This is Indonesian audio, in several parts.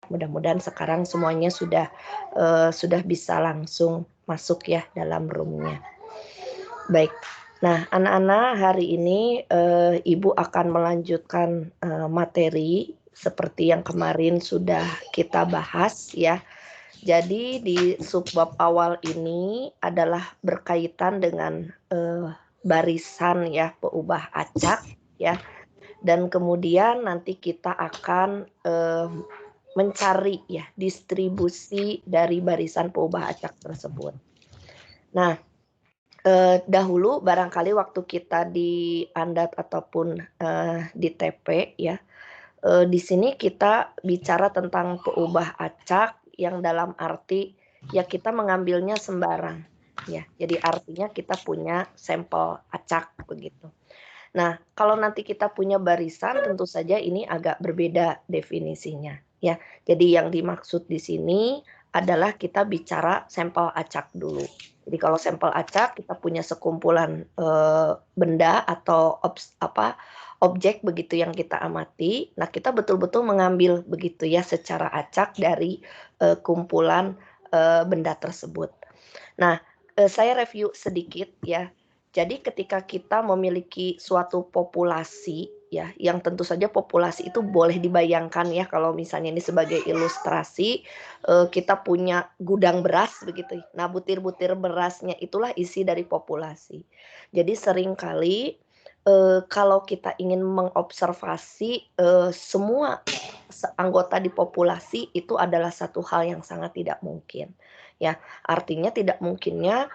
Mudah-mudahan sekarang semuanya sudah bisa langsung masuk ya dalam room-nya. Baik. Nah, anak-anak, hari ini Ibu akan melanjutkan materi seperti yang kemarin sudah kita bahas ya. Jadi di subbab awal ini adalah berkaitan dengan barisan ya, peubah acak ya. Dan kemudian nanti kita akan mencari ya distribusi dari barisan peubah acak tersebut. Nah, dahulu barangkali waktu kita di Andat ataupun di TP ya, di sini kita bicara tentang peubah acak yang dalam arti ya kita mengambilnya sembarang ya. Jadi artinya kita punya sampel acak begitu. Nah, kalau nanti kita punya barisan tentu saja ini agak berbeda definisinya ya. Jadi yang dimaksud di sini adalah kita bicara sampel acak dulu. Jadi kalau sampel acak kita punya sekumpulan benda atau objek begitu yang kita amati. Nah, kita betul-betul mengambil begitu ya secara acak dari kumpulan benda tersebut. Nah, saya review sedikit ya. Jadi ketika kita memiliki suatu populasi ya, yang tentu saja populasi itu boleh dibayangkan ya kalau misalnya ini sebagai ilustrasi, kita punya gudang beras begitu. Nah, butir-butir berasnya itulah isi dari populasi. Jadi seringkali, kalau kita ingin mengobservasi, semua anggota di populasi itu adalah satu hal yang sangat tidak mungkin. Ya, artinya tidak mungkinnya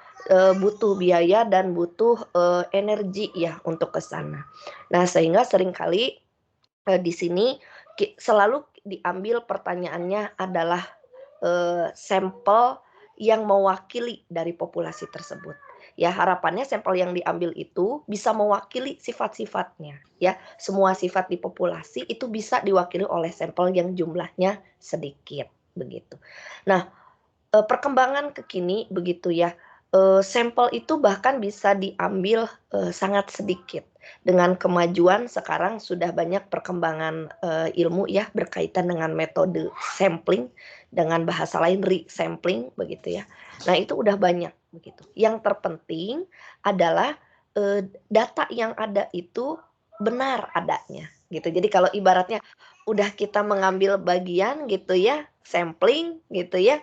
butuh biaya dan butuh energi ya untuk ke sana. Nah, sehingga seringkali di sini selalu diambil pertanyaannya adalah sampel yang mewakili dari populasi tersebut. Ya, harapannya sampel yang diambil itu bisa mewakili sifat-sifatnya ya. Semua sifat di populasi itu bisa diwakili oleh sampel yang jumlahnya sedikit begitu. Nah, perkembangan kekini begitu ya, sampel itu bahkan bisa diambil sangat sedikit. Dengan kemajuan sekarang sudah banyak perkembangan ilmu ya berkaitan dengan metode sampling, dengan bahasa lain resampling begitu ya. Nah, itu udah banyak begitu. Yang terpenting adalah data yang ada itu benar adanya gitu. Jadi kalau ibaratnya udah kita mengambil bagian gitu ya, sampling gitu ya,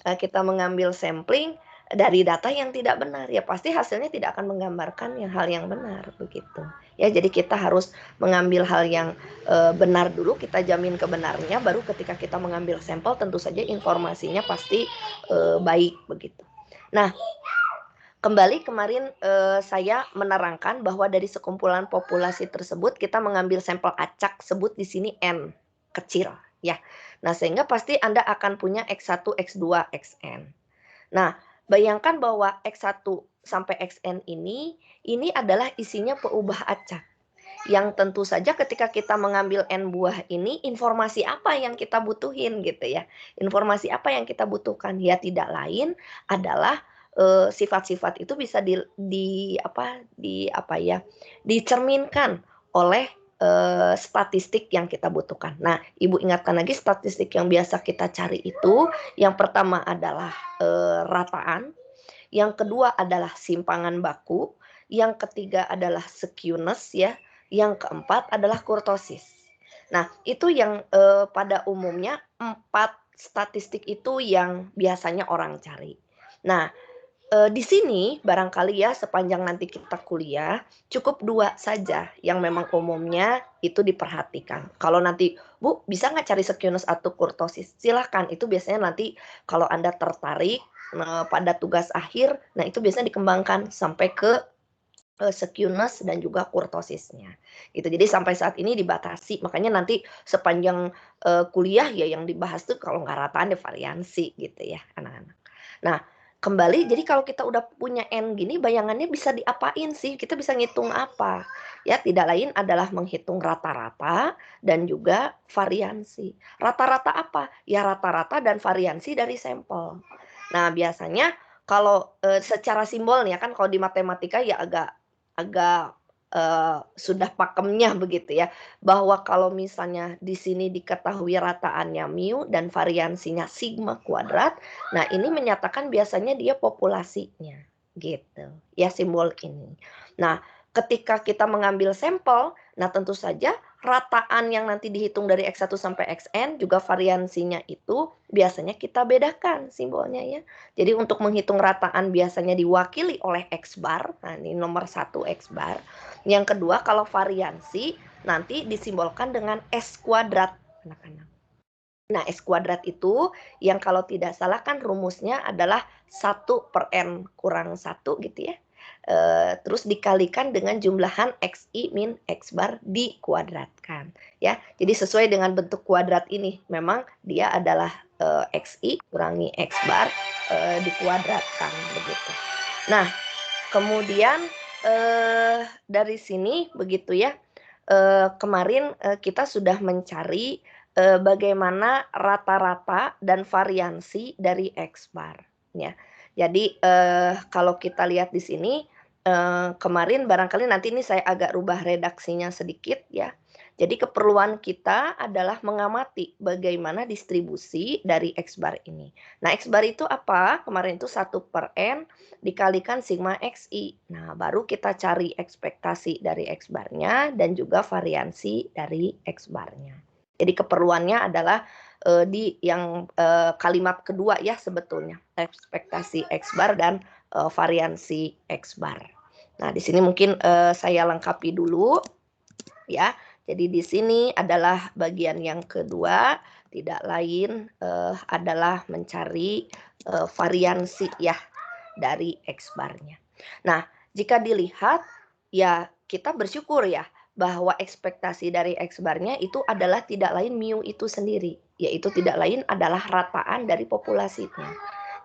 kita mengambil sampling dari data yang tidak benar, ya pasti hasilnya tidak akan menggambarkan hal yang benar begitu. Ya, jadi kita harus mengambil hal yang benar dulu, kita jamin kebenarnya, baru ketika kita mengambil sampel tentu saja informasinya pasti baik begitu. Nah, kembali kemarin saya menerangkan bahwa dari sekumpulan populasi tersebut kita mengambil sampel acak, sebut di sini N kecil ya. Nah, sehingga pasti Anda akan punya X1, X2, Xn. Nah, bayangkan bahwa X1 sampai Xn ini adalah isinya peubah acak. Yang tentu saja ketika kita mengambil N buah ini, informasi apa yang kita butuhin gitu ya. Informasi apa yang kita butuhkan? Ya tidak lain adalah sifat-sifat itu bisa dicerminkan oleh statistik yang kita butuhkan. Nah, Ibu ingatkan lagi statistik yang biasa kita cari itu, yang pertama adalah rataan, yang kedua adalah simpangan baku, yang ketiga adalah skewness ya, yang keempat adalah kurtosis. Nah, itu yang pada umumnya 4 statistik itu yang biasanya orang cari. Nah, di sini barangkali ya sepanjang nanti kita kuliah, cukup 2 saja yang memang umumnya itu diperhatikan. Kalau nanti, "Bu, bisa nggak cari skewness atau kurtosis?" Silahkan, itu biasanya nanti kalau Anda tertarik pada tugas akhir, nah itu biasanya dikembangkan sampai ke skewness dan juga kurtosisnya gitu. Jadi sampai saat ini dibatasi, makanya nanti sepanjang kuliah ya yang dibahas tuh kalau nggak rataan ya variansi gitu ya anak-anak. Nah, kembali jadi kalau kita udah punya N gini bayangannya bisa diapain sih? Kita bisa ngitung apa? Ya tidak lain adalah menghitung rata-rata dan juga variansi. Rata-rata apa? Ya rata-rata dan variansi dari sampel. Nah, biasanya kalau secara simbol nih ya kan kalau di matematika ya agak agak sudah pakemnya begitu ya, bahwa kalau misalnya di sini diketahui rataannya mu dan variansinya sigma kuadrat, nah ini menyatakan biasanya dia populasinya, gitu, ya simbol ini. Nah, ketika kita mengambil sampel, nah tentu saja rataan yang nanti dihitung dari X1 sampai Xn juga variansinya itu biasanya kita bedakan simbolnya ya. Jadi untuk menghitung rataan biasanya diwakili oleh X bar, nah ini nomor 1 X bar. Yang kedua kalau variansi nanti disimbolkan dengan S kuadrat anak-anak. Nah, S kuadrat itu yang kalau tidak salah kan rumusnya adalah 1/n kurang 1 gitu ya. Terus dikalikan dengan jumlahan XI min X bar dikuadratkan. Ya, jadi sesuai dengan bentuk kuadrat ini, memang dia adalah XI kurangi X bar dikuadratkan begitu. Nah, kemudian dari sini begitu ya, kemarin kita sudah mencari bagaimana rata-rata dan variansi dari X bar ya. Jadi kalau kita lihat di sini kemarin barangkali nanti ini saya agak rubah redaksinya sedikit ya. Jadi keperluan kita adalah mengamati bagaimana distribusi dari X bar ini. Nah, X bar itu apa? Kemarin itu 1/n dikalikan sigma XI. Nah, baru kita cari ekspektasi dari X barnya dan juga variansi dari X barnya. Jadi keperluannya adalah di yang kalimat kedua ya sebetulnya, ekspektasi X bar dan variansi X bar. Nah, di sini mungkin saya lengkapi dulu ya. Jadi di sini adalah bagian yang kedua, tidak lain adalah mencari variansi ya dari X barnya. Nah, jika dilihat ya kita bersyukur ya bahwa ekspektasi dari X barnya itu adalah tidak lain mu itu sendiri, yaitu tidak lain adalah rataan dari populasinya.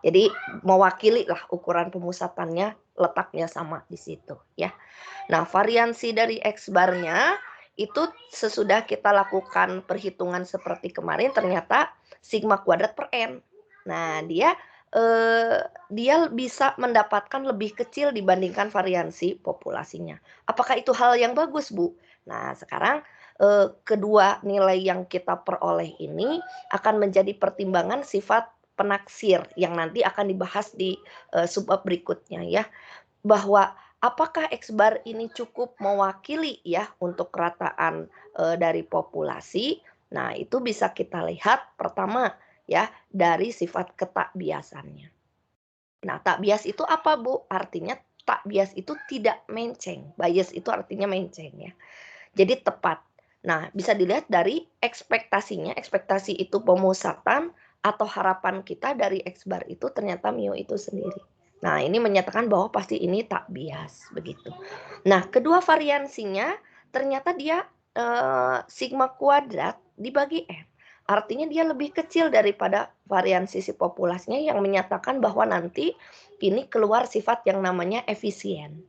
Jadi mewakili lah ukuran pemusatannya letaknya sama di situ ya. Nah, variansi dari X barnya itu sesudah kita lakukan perhitungan seperti kemarin ternyata sigma kuadrat per n. Nah, dia bisa mendapatkan lebih kecil dibandingkan variansi populasinya. Apakah itu hal yang bagus, Bu? Nah, sekarang kedua nilai yang kita peroleh ini akan menjadi pertimbangan sifat penaksir yang nanti akan dibahas di subbab berikutnya ya. Bahwa apakah X bar ini cukup mewakili ya untuk rataan dari populasi? Nah, itu bisa kita lihat pertama ya dari sifat ketak biasannya. Nah, tak bias itu apa, Bu? Artinya tak bias itu tidak menceng. Bias itu artinya menceng ya. Jadi tepat. Nah, bisa dilihat dari ekspektasinya. Ekspektasi itu pemusatan atau harapan kita dari X bar itu ternyata mu itu sendiri. Nah, ini menyatakan bahwa pasti ini tak bias begitu. Nah, kedua variansinya ternyata dia sigma kuadrat dibagi n. Artinya dia lebih kecil daripada variansi si populasinya yang menyatakan bahwa nanti ini keluar sifat yang namanya efisien.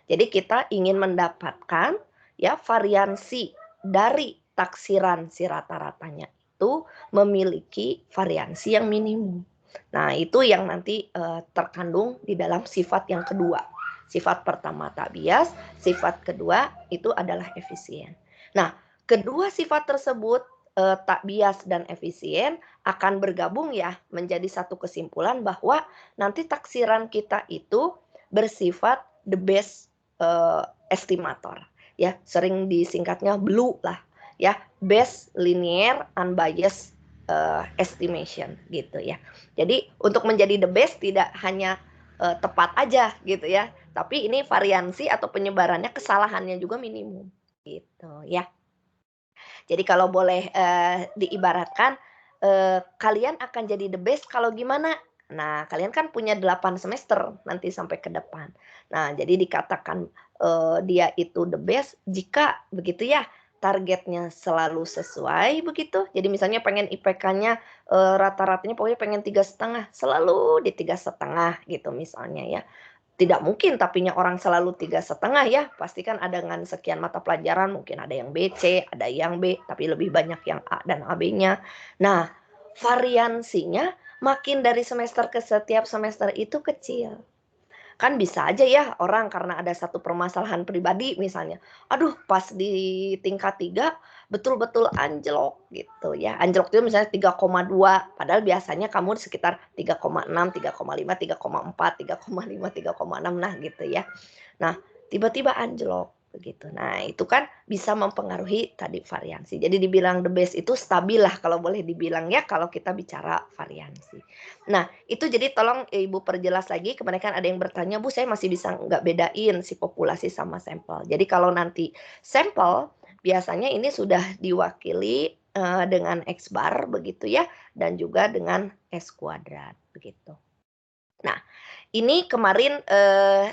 Jadi kita ingin mendapatkan ya variansi dari taksiran si rata-ratanya itu memiliki variansi yang minimum. Nah, itu yang nanti terkandung di dalam sifat yang kedua. Sifat pertama tak bias, sifat kedua itu adalah efisien. Nah, kedua sifat tersebut tak bias dan efisien akan bergabung ya menjadi satu kesimpulan bahwa nanti taksiran kita itu bersifat the best estimator ya, sering disingkatnya BLUE lah ya, best linear unbiased estimation gitu ya. Jadi untuk menjadi the best tidak hanya tepat aja gitu ya, tapi ini variansi atau penyebarannya kesalahannya juga minimum gitu ya. Jadi kalau boleh diibaratkan kalian akan jadi the best kalau gimana? Nah, kalian kan punya 8 semester nanti sampai ke depan. Nah, jadi dikatakan dia itu the best jika begitu ya targetnya selalu sesuai begitu. Jadi misalnya pengen IPK-nya rata-ratanya pokoknya pengen 3,5, selalu di 3,5 gitu misalnya ya. Tidak mungkin tapinya orang selalu 3,5 ya, pasti kan ada dengan sekian mata pelajaran, mungkin ada yang B, C, ada yang B, tapi lebih banyak yang A dan AB-nya. Nah, variansinya makin dari semester ke setiap semester itu kecil. Kan bisa aja ya orang karena ada satu permasalahan pribadi misalnya, aduh pas di tingkat 3 betul-betul anjlok gitu ya. Anjlok itu misalnya 3,2 padahal biasanya kamu sekitar 3,6, 3,5, 3,4, 3,5, 3,6 nah gitu ya. Nah, tiba-tiba anjlok begitu. Nah, itu kan bisa mempengaruhi tadi variansi. Jadi dibilang the best itu stabil lah kalau boleh dibilang ya kalau kita bicara variansi. Nah, itu jadi tolong Ibu perjelas lagi, kemarin kan ada yang bertanya, "Bu, saya masih bisa nggak bedain si populasi sama sampel?" Jadi kalau nanti sampel, biasanya ini sudah diwakili, dengan X bar begitu ya, dan juga dengan S kuadrat, begitu. Nah, ini kemarin,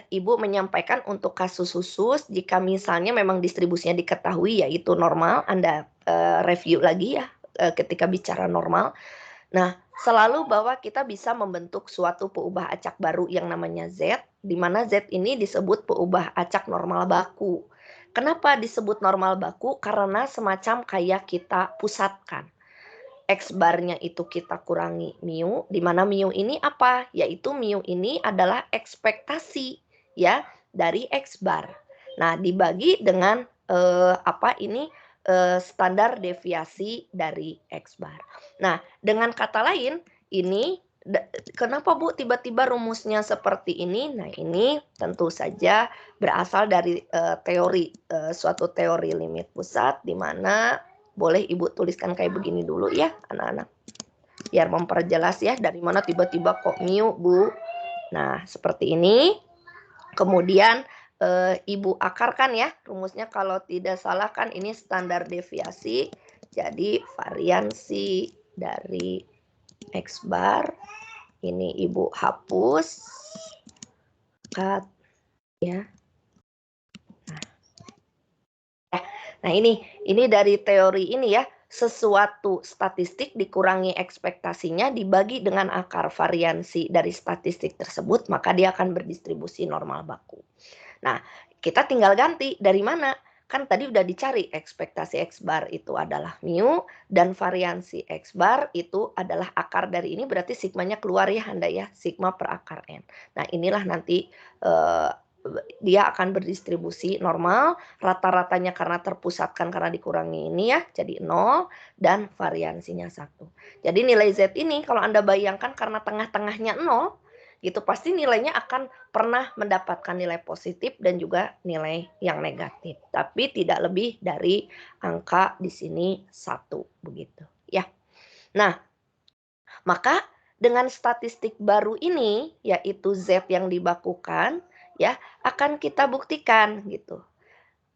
Ibu menyampaikan untuk kasus khusus jika misalnya memang distribusinya diketahui yaitu normal, Anda, review lagi ya, ketika bicara normal. Nah, selalu bahwa kita bisa membentuk suatu peubah acak baru yang namanya Z, di mana Z ini disebut peubah acak normal baku. Kenapa disebut normal baku? Karena semacam kayak kita pusatkan. X barnya itu kita kurangi mu, di mana mu ini apa? Yaitu mu ini adalah ekspektasi ya dari X bar. Nah, dibagi dengan apa ini standar deviasi dari X bar. Nah, dengan kata lain, ini kenapa Bu tiba-tiba rumusnya seperti ini? Nah, ini tentu saja berasal dari teori suatu teori limit pusat di mana boleh Ibu tuliskan kayak begini dulu ya, anak-anak. Biar memperjelas ya, dari mana tiba-tiba kok mu, Bu. Nah, seperti ini. Kemudian Ibu akarkan ya, rumusnya kalau tidak salah kan ini standar deviasi. Jadi variansi dari X bar. Ini Ibu hapus. Cut ya. Nah, ini dari teori ini ya, sesuatu statistik dikurangi ekspektasinya dibagi dengan akar variansi dari statistik tersebut, maka dia akan berdistribusi normal baku. Nah, kita tinggal ganti dari mana? Kan tadi udah dicari ekspektasi X bar itu adalah mu dan variansi X bar itu adalah akar dari ini berarti sigmanya keluar ya Anda ya, sigma per akar N. Nah, inilah nanti dia akan berdistribusi normal, rata-ratanya karena terpusatkan karena dikurangi ini ya, jadi 0 dan variansinya 1. Jadi nilai Z ini kalau Anda bayangkan karena tengah-tengahnya 0, gitu pasti nilainya akan pernah mendapatkan nilai positif dan juga nilai yang negatif, tapi tidak lebih dari angka di sini 1 begitu ya. Nah, maka dengan statistik baru ini yaitu Z yang dibakukan ya akan kita buktikan gitu.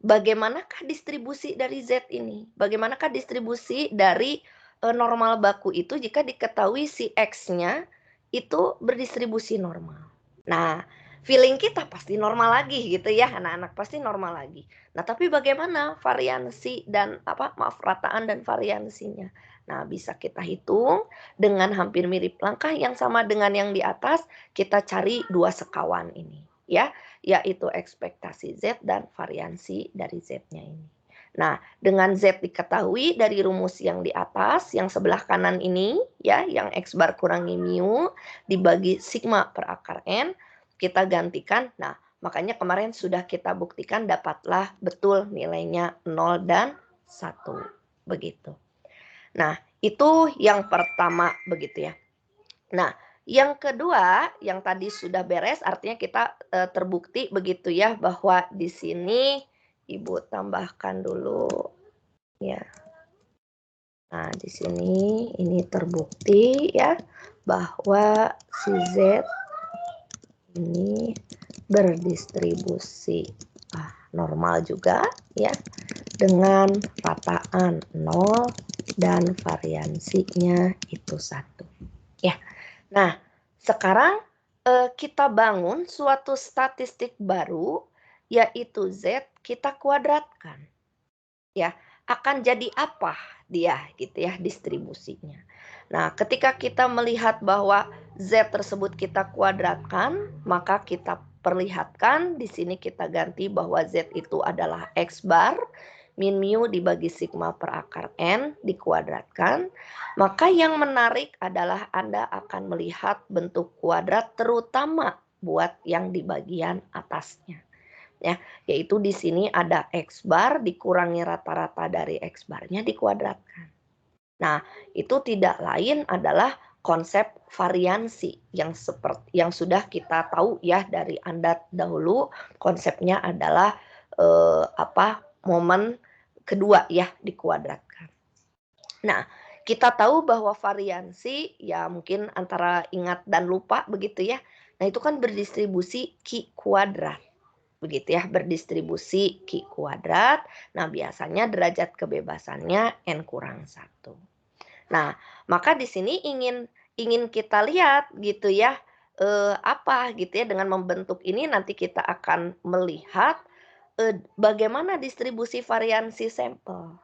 Bagaimanakah distribusi dari Z ini? Bagaimanakah distribusi dari normal baku itu jika diketahui si X-nya itu berdistribusi normal. Nah, feeling kita pasti normal lagi gitu ya, anak-anak pasti normal lagi. Nah, tapi bagaimana variansi dan rataan dan variansinya? Nah, bisa kita hitung dengan hampir mirip langkah yang sama dengan yang di atas, kita cari dua sekawan ini ya, yaitu ekspektasi Z dan variansi dari Z-nya ini. Nah, dengan Z diketahui dari rumus yang di atas, yang sebelah kanan ini ya, yang X bar kurangi mu dibagi sigma per akar N, kita gantikan. Nah, makanya kemarin sudah kita buktikan dapatlah betul nilainya 0 dan 1. Begitu. Nah, itu yang pertama begitu ya. Nah, yang kedua, yang tadi sudah beres, artinya kita terbukti begitu ya, bahwa di sini Ibu tambahkan dulu ya. Nah, di sini ini terbukti ya, bahwa si Z ini berdistribusi normal juga ya, dengan rataan 0 dan variansinya itu 1. Ya. Nah, sekarang kita bangun suatu statistik baru yaitu Z kita kuadratkan. Ya, akan jadi apa dia gitu ya distribusinya. Nah, ketika kita melihat bahwa Z tersebut kita kuadratkan, maka kita perlihatkan di sini kita ganti bahwa Z itu adalah X bar min mu dibagi sigma per akar N dikuadratkan. Maka yang menarik adalah Anda akan melihat bentuk kuadrat terutama buat yang di bagian atasnya. Ya, yaitu di sini ada X bar dikurangi rata-rata dari X barnya dikuadratkan. Nah, itu tidak lain adalah konsep variansi yang sudah kita tahu ya dari Anda dahulu. Konsepnya adalah momen kedua ya dikuadratkan. Nah, kita tahu bahwa variansi ya mungkin antara ingat dan lupa begitu ya. Nah, itu kan berdistribusi Q kuadrat. Begitu ya, berdistribusi Q kuadrat. Nah, biasanya derajat kebebasannya N kurang 1. Nah, maka di sini ingin kita lihat gitu ya, apa gitu ya, dengan membentuk ini nanti kita akan melihat, bagaimana distribusi variansi sampel,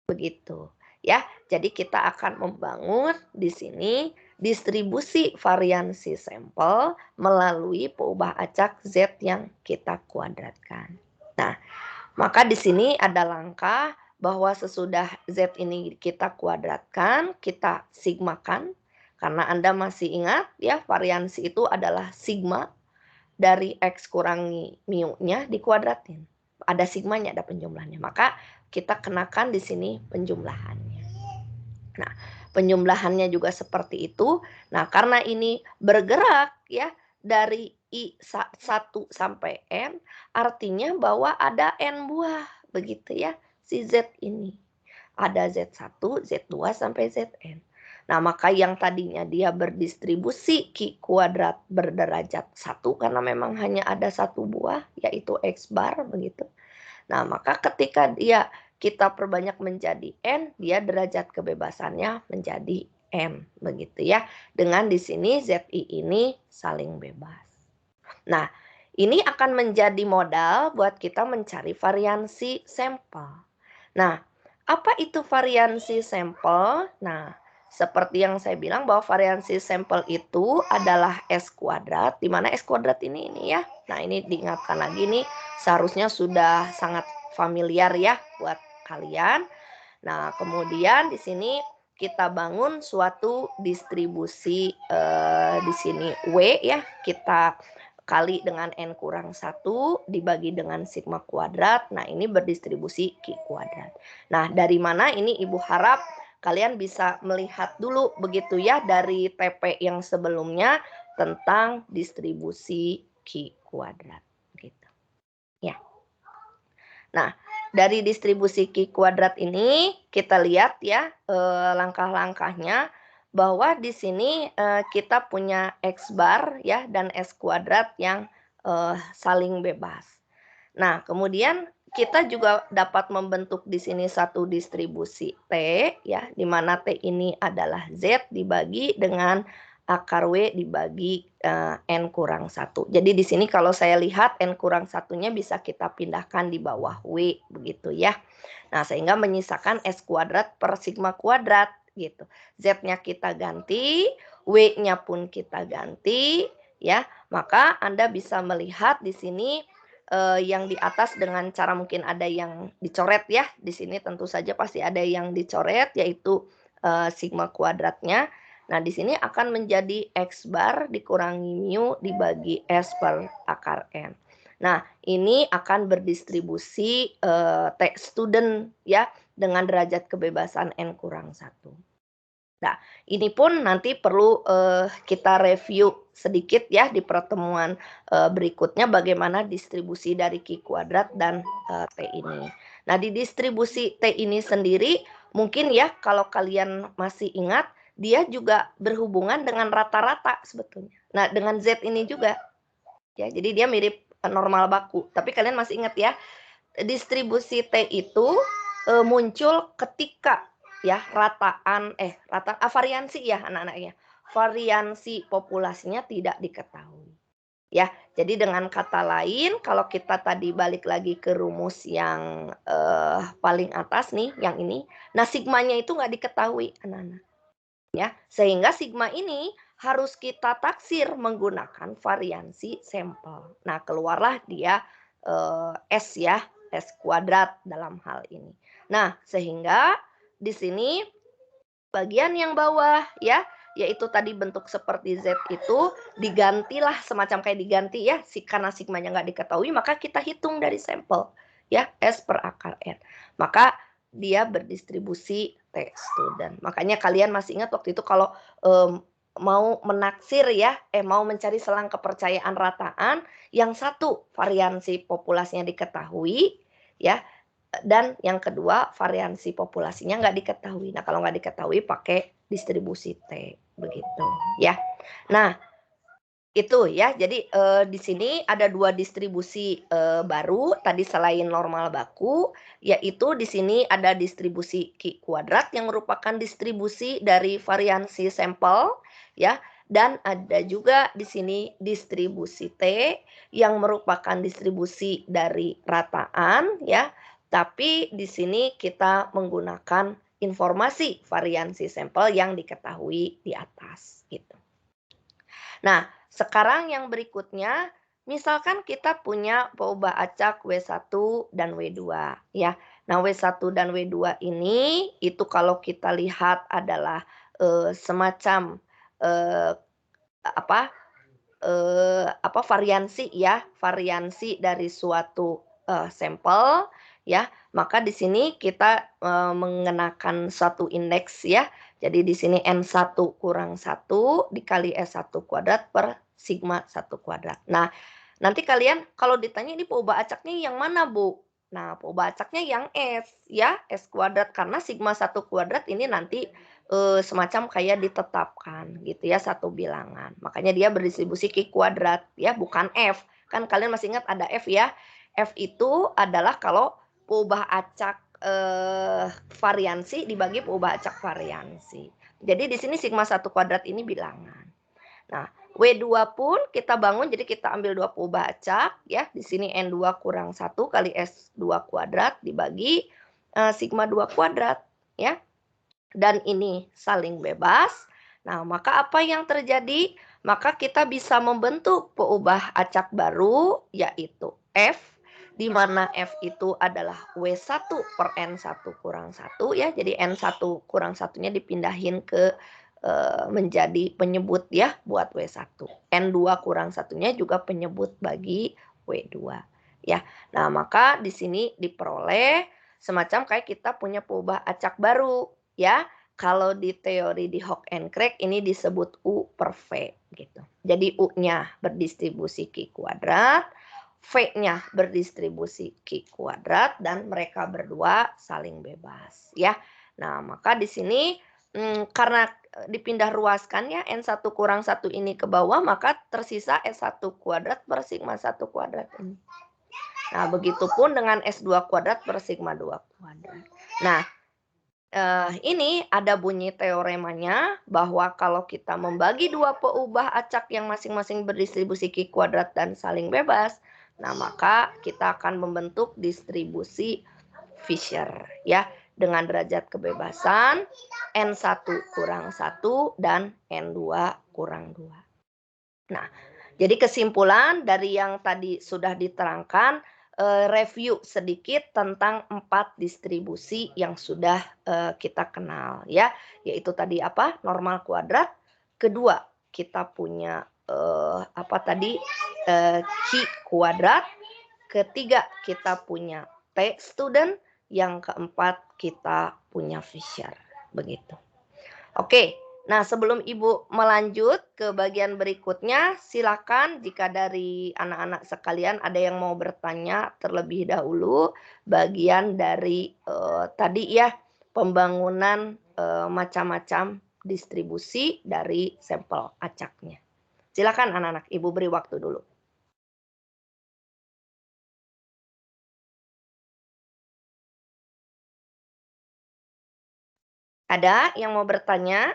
begitu ya. Jadi kita akan membangun di sini distribusi variansi sampel melalui peubah acak Z yang kita kuadratkan. Nah, maka di sini ada langkah bahwa sesudah Z ini kita kuadratkan, kita sigmakan, karena Anda masih ingat ya variansi itu adalah sigma dari X kurangi mu-nya dikuadratin. Ada sigmanya, ada penjumlahannya. Maka kita kenakan di sini penjumlahannya. Nah, penjumlahannya juga seperti itu. Nah, karena ini bergerak ya dari I1 sampai N, artinya bahwa ada N buah, begitu ya, si Z ini. Ada Z1, Z2, sampai Zn. Nah, maka yang tadinya dia berdistribusi Q kuadrat berderajat 1, karena memang hanya ada satu buah, yaitu X bar, begitu. Nah, maka ketika kita perbanyak menjadi N, dia derajat kebebasannya menjadi M, begitu ya. Dengan di sini ZI ini saling bebas. Nah, ini akan menjadi modal buat kita mencari variansi sampel. Nah, apa itu variansi sampel? Nah, seperti yang saya bilang bahwa variansi sampel itu adalah S kuadrat, di mana S kuadrat ini ya. Nah, ini diingatkan lagi nih, seharusnya sudah sangat familiar ya buat kalian. Nah, kemudian di sini kita bangun suatu distribusi di sini W ya, kita kali dengan N kurang 1 dibagi dengan sigma kuadrat. Nah, ini berdistribusi Q kuadrat. Nah, dari mana ini Ibu harap kalian bisa melihat dulu begitu ya dari TP yang sebelumnya tentang distribusi Q kuadrat gitu. Ya. Nah, dari distribusi Q kuadrat ini kita lihat ya langkah-langkahnya, bahwa di sini kita punya X bar ya dan S kuadrat yang saling bebas. Nah, kemudian kita juga dapat membentuk di sini satu distribusi T ya, di mana T ini adalah Z dibagi dengan akar W dibagi N kurang 1. Jadi di sini kalau saya lihat N kurang 1-nya bisa kita pindahkan di bawah W begitu ya. Nah, sehingga menyisakan S kuadrat per sigma kuadrat gitu. Z-nya kita ganti, W-nya pun kita ganti ya. Maka Anda bisa melihat di sini yang di atas dengan cara mungkin ada yang dicoret ya. Di sini tentu saja pasti ada yang dicoret yaitu sigma kuadratnya. Nah, di sini akan menjadi X bar dikurangi mu dibagi S per akar N. Nah, ini akan berdistribusi T student ya dengan derajat kebebasan N kurang 1. Nah, ini pun nanti perlu kita review sedikit ya di pertemuan berikutnya bagaimana distribusi dari Q kuadrat dan T ini. Nah, di distribusi T ini sendiri mungkin ya kalau kalian masih ingat dia juga berhubungan dengan rata-rata sebetulnya. Nah, dengan Z ini juga. Ya, jadi dia mirip normal baku. Tapi kalian masih ingat ya, distribusi T itu muncul ketika ya variansi ya anak-anaknya. Variansi populasinya tidak diketahui. Ya, jadi dengan kata lain kalau kita tadi balik lagi ke rumus yang paling atas nih, yang ini, nah sigmanya itu nggak diketahui anak-anak. Ya, sehingga sigma ini harus kita taksir menggunakan variansi sampel. Nah, keluarlah dia S ya, S kuadrat dalam hal ini. Nah, sehingga di sini bagian yang bawah ya, yaitu tadi bentuk seperti Z itu, digantilah semacam kayak diganti ya, karena sigmanya nggak diketahui, maka kita hitung dari sampel, ya, S per akar N. Maka dia berdistribusi T student. Makanya kalian masih ingat waktu itu kalau mau menaksir ya, mau mencari selang kepercayaan rataan, yang satu variansi populasinya diketahui, ya, dan yang kedua variansi populasinya nggak diketahui. Nah kalau nggak diketahui pakai distribusi T begitu ya. Nah itu ya, jadi di sini ada dua distribusi baru tadi selain normal baku, yaitu di sini ada distribusi Q kuadrat yang merupakan distribusi dari variansi sampel ya, dan ada juga di sini distribusi T yang merupakan distribusi dari rataan ya, tapi di sini kita menggunakan informasi variansi sampel yang diketahui di atas gitu. Nah, sekarang yang berikutnya, misalkan kita punya peubah acak W1 dan W2 ya. Nah, W1 dan W2 ini itu kalau kita lihat adalah semacam variansi ya, variansi dari suatu sampel ya. Maka di sini kita mengenakan satu indeks ya. Jadi di sini N1 kurang 1 dikali S1 kuadrat per sigma 1 kuadrat. Nah, nanti kalian kalau ditanya ini peubah acaknya yang mana, Bu? Nah, peubah acaknya yang S ya, S kuadrat karena sigma 1 kuadrat ini nanti semacam kayak ditetapkan gitu ya, satu bilangan. Makanya dia berdistribusi Q kuadrat ya, bukan F. Kan kalian masih ingat ada F ya. F itu adalah kalau peubah acak variansi dibagi peubah acak variansi. Jadi di sini sigma 1 kuadrat ini bilangan. Nah, W2 pun kita bangun, jadi kita ambil dua peubah acak ya. Di sini N2 kurang 1 kali S2 kuadrat dibagi sigma 2 kuadrat ya. Dan ini saling bebas. Nah, maka apa yang terjadi? Maka kita bisa membentuk peubah acak baru, yaitu F, di mana F itu adalah W1 per N1 kurang 1 ya. Jadi N1 kurang 1-nya dipindahin ke menjadi penyebut ya buat W1. N2 kurang 1-nya juga penyebut bagi W2 ya. Nah, maka di sini diperoleh semacam kayak kita punya peubah acak baru ya. Kalau di teori di Hock and Craig ini disebut U per V gitu. Jadi U-nya berdistribusi Q kuadrat, V-nya berdistribusi Q kuadrat, dan mereka berdua saling bebas ya. Nah, maka di sini karena dipindah ruaskan ya, N1 kurang 1 ini ke bawah, maka tersisa S1 kuadrat per sigma 1 kuadrat ini. Nah, begitupun dengan S2 kuadrat per sigma 2 kuadrat. Nah, ini ada bunyi teoremanya bahwa kalau kita membagi dua peubah acak yang masing-masing berdistribusi Q kuadrat dan saling bebas, nah maka kita akan membentuk distribusi Fisher ya, dengan derajat kebebasan N1 kurang 1 dan N2 kurang 2. Nah, jadi kesimpulan dari yang tadi sudah diterangkan, review sedikit tentang 4 distribusi yang sudah kita kenal ya, yaitu tadi apa? Normal kuadrat. Kedua, kita punya Q kuadrat. Ketiga, kita punya T student. Yang keempat, kita punya Fisher. Begitu. Oke. Nah, sebelum Ibu melanjut ke bagian berikutnya, silakan jika dari anak-anak sekalian ada yang mau bertanya terlebih dahulu bagian dari tadi ya, pembangunan macam-macam distribusi dari sampel acaknya. Silakan anak-anak, Ibu beri waktu dulu. Ada yang mau bertanya?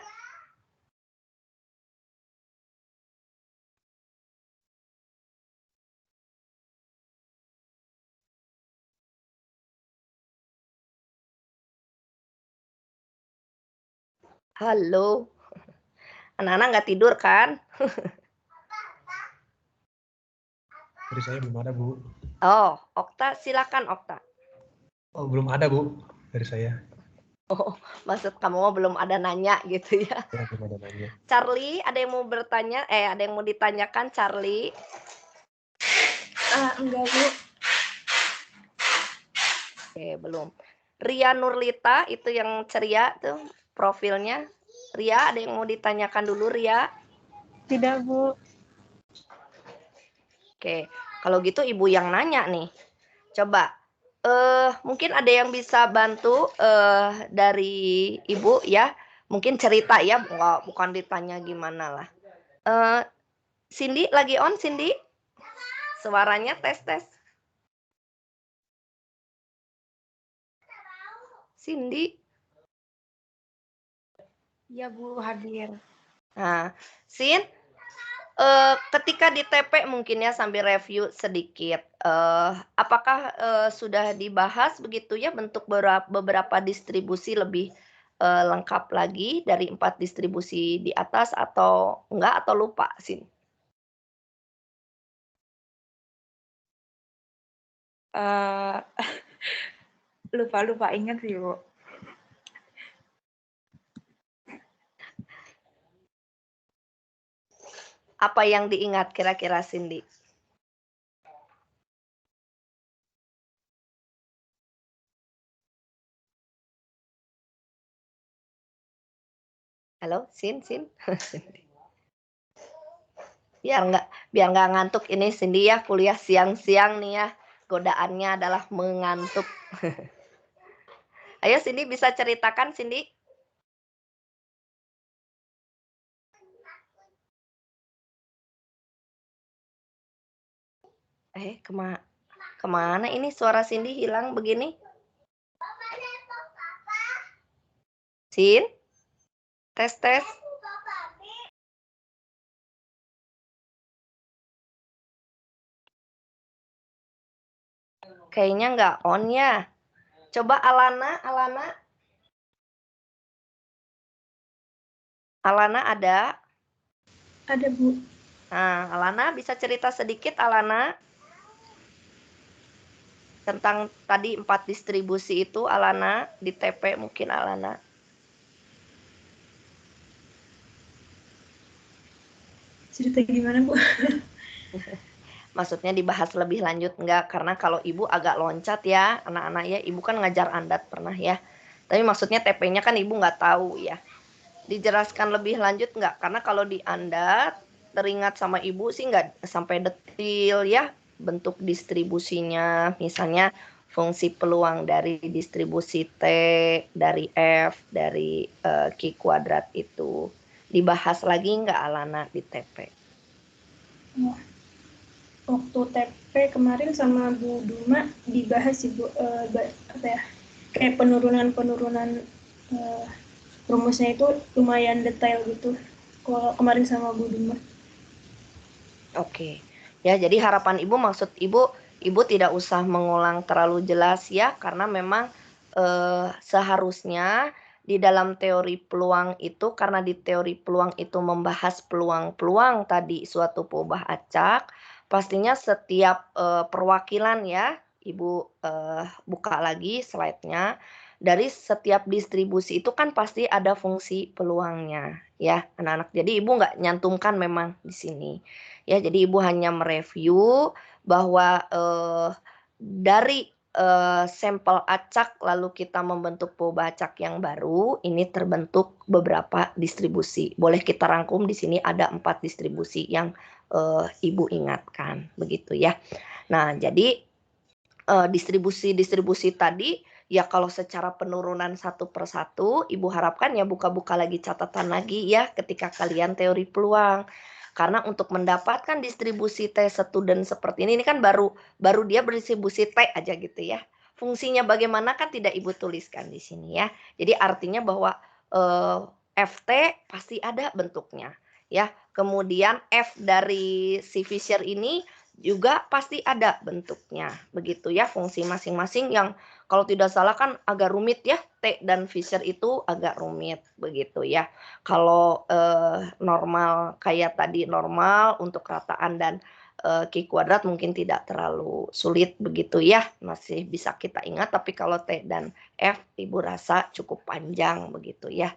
Halo. Anak-anak nggak tidur kan? Dari saya belum ada, Bu. Oh, Okta, silakan Okta. Oh, belum ada, Bu, dari saya. Oh, maksud kamu mah belum ada nanya gitu ya. Ya, belum ada nanya. Charlie, ada yang mau bertanya? Ada yang mau ditanyakan, Charlie? Enggak, Bu. Oke, belum. Ria Nurlita, itu yang ceria tuh profilnya. Ria, ada yang mau ditanyakan dulu, Ria? Tidak, Bu. Oke, kalau gitu Ibu yang nanya nih. Coba, mungkin ada yang bisa bantu dari Ibu ya. Mungkin cerita ya, bukan ditanya gimana lah. Cindy, lagi on, Cindy? Suaranya tes-tes. Cindy. Ya, Bu, hadir. Nah, Sin, ketika di TP mungkin ya sambil review sedikit, apakah sudah dibahas begitu ya bentuk beberapa distribusi lebih lengkap lagi dari 4 distribusi di atas atau enggak atau lupa, Sin? Lupa ingat sih, Bu. Apa yang diingat kira-kira, Cindy? Halo, Sin? biar nggak ngantuk ini Cindy ya, kuliah siang-siang nih ya. Godaannya adalah mengantuk. Ayo Cindy, bisa ceritakan Cindy? Kemana ini suara Cindy hilang begini? Sin? Tes. Kayaknya nggak on ya. Coba Alana. Alana ada? Ada, Bu. Nah, Alana bisa cerita sedikit, Alana? Tentang tadi 4 distribusi itu, Alana, di TP mungkin Alana. Cerita gimana, Bu? Maksudnya dibahas lebih lanjut enggak? Karena kalau Ibu agak loncat ya, anak-anak ya, Ibu kan ngajar Andat pernah ya. Tapi maksudnya TP-nya kan Ibu nggak tahu ya. Dijelaskan lebih lanjut enggak? Karena kalau di Andat, teringat sama Ibu sih nggak sampai detil ya, bentuk distribusinya, misalnya fungsi peluang dari distribusi T, dari F, dari Q kuadrat itu. Dibahas lagi nggak Alana di TP? Waktu TP kemarin sama Bu Duma dibahas sih, Bu, kayak penurunan rumusnya itu lumayan detail gitu kalau kemarin sama Bu Duma. Oke. Ya, jadi harapan Ibu, maksud Ibu tidak usah mengulang terlalu jelas ya, karena memang seharusnya di dalam teori peluang itu, karena di teori peluang itu membahas peluang-peluang tadi suatu peubah acak, pastinya setiap perwakilan ya, Ibu buka lagi slide-nya, dari setiap distribusi itu kan pasti ada fungsi peluangnya ya, anak-anak. Jadi Ibu nggak nyantumkan memang di sini. Ya, jadi Ibu hanya mereview bahwa dari sampel acak lalu kita membentuk peubah acak yang baru, ini terbentuk beberapa distribusi. Boleh kita rangkum di sini ada 4 distribusi yang Ibu ingatkan, begitu ya. Nah, jadi distribusi tadi ya kalau secara penurunan satu per satu, Ibu harapkan ya buka-buka lagi catatan lagi ya ketika kalian teori peluang. Karena untuk mendapatkan distribusi T student seperti ini kan baru dia berdistribusi T aja gitu ya. Fungsinya bagaimana kan tidak Ibu tuliskan di sini ya. Jadi artinya bahwa FT pasti ada bentuknya ya. Kemudian F dari si Fisher ini juga pasti ada bentuknya. Begitu ya, fungsi masing-masing yang kalau tidak salah kan agak rumit ya. T dan Fisher itu agak rumit begitu ya. Kalau normal kayak tadi normal untuk rataan dan Q kuadrat mungkin tidak terlalu sulit begitu ya, masih bisa kita ingat, tapi kalau T dan F Ibu rasa cukup panjang begitu ya.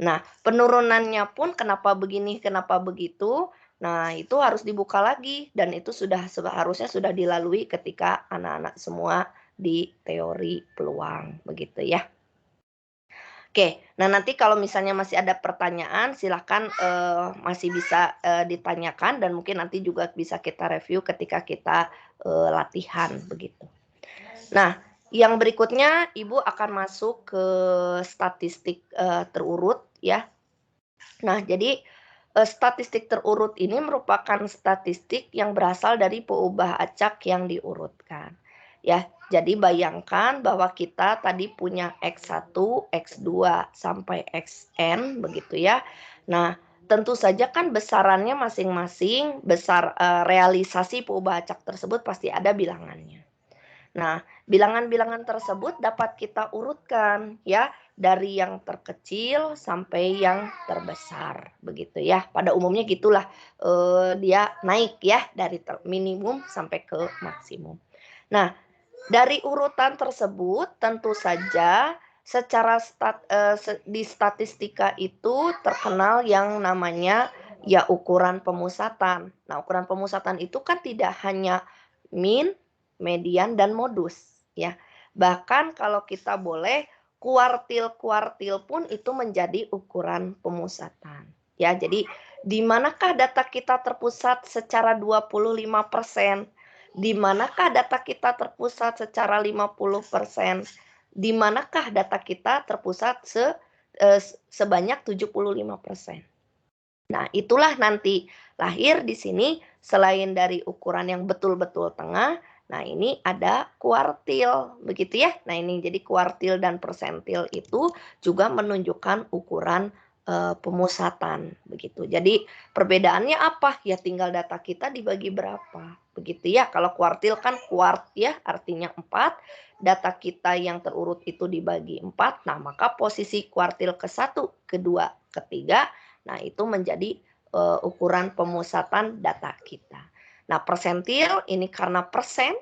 Nah, penurunannya pun kenapa begini, kenapa begitu, nah itu harus dibuka lagi dan itu seharusnya sudah dilalui ketika anak-anak semua di teori peluang begitu ya. Oke, nah nanti kalau misalnya masih ada pertanyaan silahkan masih bisa ditanyakan dan mungkin nanti juga bisa kita review ketika kita latihan begitu. Nah, yang berikutnya Ibu akan masuk ke statistik terurut ya. Nah, jadi statistik terurut ini merupakan statistik yang berasal dari peubah acak yang diurutkan. Ya, jadi bayangkan bahwa kita tadi punya X1, X2 sampai Xn begitu ya. Nah, tentu saja kan besarannya masing-masing, besar realisasi peubah acak tersebut pasti ada bilangannya. Nah, bilangan-bilangan tersebut dapat kita urutkan ya dari yang terkecil sampai yang terbesar begitu ya. Pada umumnya gitulah dia naik ya dari minimum sampai ke maksimum. Nah, dari urutan tersebut tentu saja secara di statistika itu terkenal yang namanya ya ukuran pemusatan. Nah, ukuran pemusatan itu kan tidak hanya min, median dan modus ya. Bahkan kalau kita boleh kuartil-kuartil pun itu menjadi ukuran pemusatan. Ya, jadi di manakah data kita terpusat secara 25%? Di manakah data kita terpusat secara 50%? Di manakah data kita terpusat sebanyak 75%? Nah, itulah nanti lahir di sini selain dari ukuran yang betul-betul tengah, nah ini ada kuartil, begitu ya. Nah, ini jadi kuartil dan persentil itu juga menunjukkan ukuran pemusatan begitu. Jadi perbedaannya apa? Ya tinggal data kita dibagi berapa. Begitu ya. Kalau kuartil kan kuart ya, artinya 4. Data kita yang terurut itu dibagi 4. Nah, maka posisi kuartil ke-1, kedua, ketiga, nah itu menjadi ukuran pemusatan data kita. Nah, persentil ini karena persen,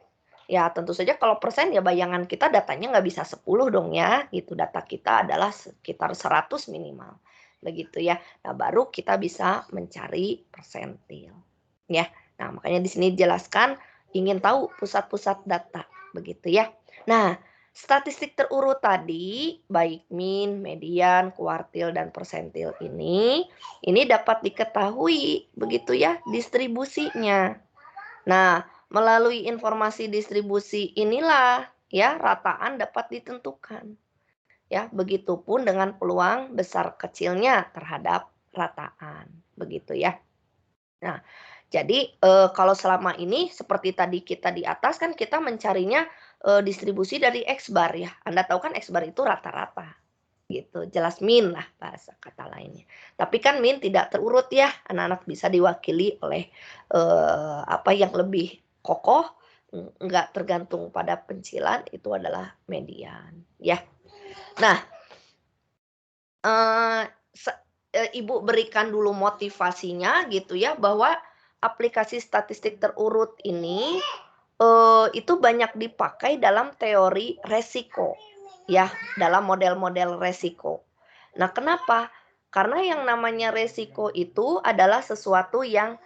ya tentu saja kalau persen ya bayangan kita datanya nggak bisa 10 dong ya, gitu. Data kita adalah sekitar 100 minimal. Begitu ya. Nah, baru kita bisa mencari persentil. Ya. Nah, makanya di sini dijelaskan ingin tahu pusat-pusat data, begitu ya. Nah, statistik terurut tadi, baik min, median, kuartil, dan persentil ini dapat diketahui, begitu ya, distribusinya. Nah, melalui informasi distribusi inilah, ya, rataan dapat ditentukan. Ya, begitupun dengan peluang besar kecilnya terhadap rataan, begitu ya. Nah, jadi kalau selama ini seperti tadi kita di atas kan kita mencarinya distribusi dari X bar ya. Anda tahu kan X bar itu rata-rata gitu. Jelas min lah bahasa kata lainnya. Tapi kan min tidak terurut ya. Anak-anak bisa diwakili oleh apa yang lebih kokoh, enggak tergantung pada pencilan, itu adalah median ya. Nah, Ibu berikan dulu motivasinya gitu ya, bahwa aplikasi statistik terurut ini itu banyak dipakai dalam teori resiko ya, dalam model-model resiko. Nah, kenapa? Karena yang namanya resiko itu adalah sesuatu yang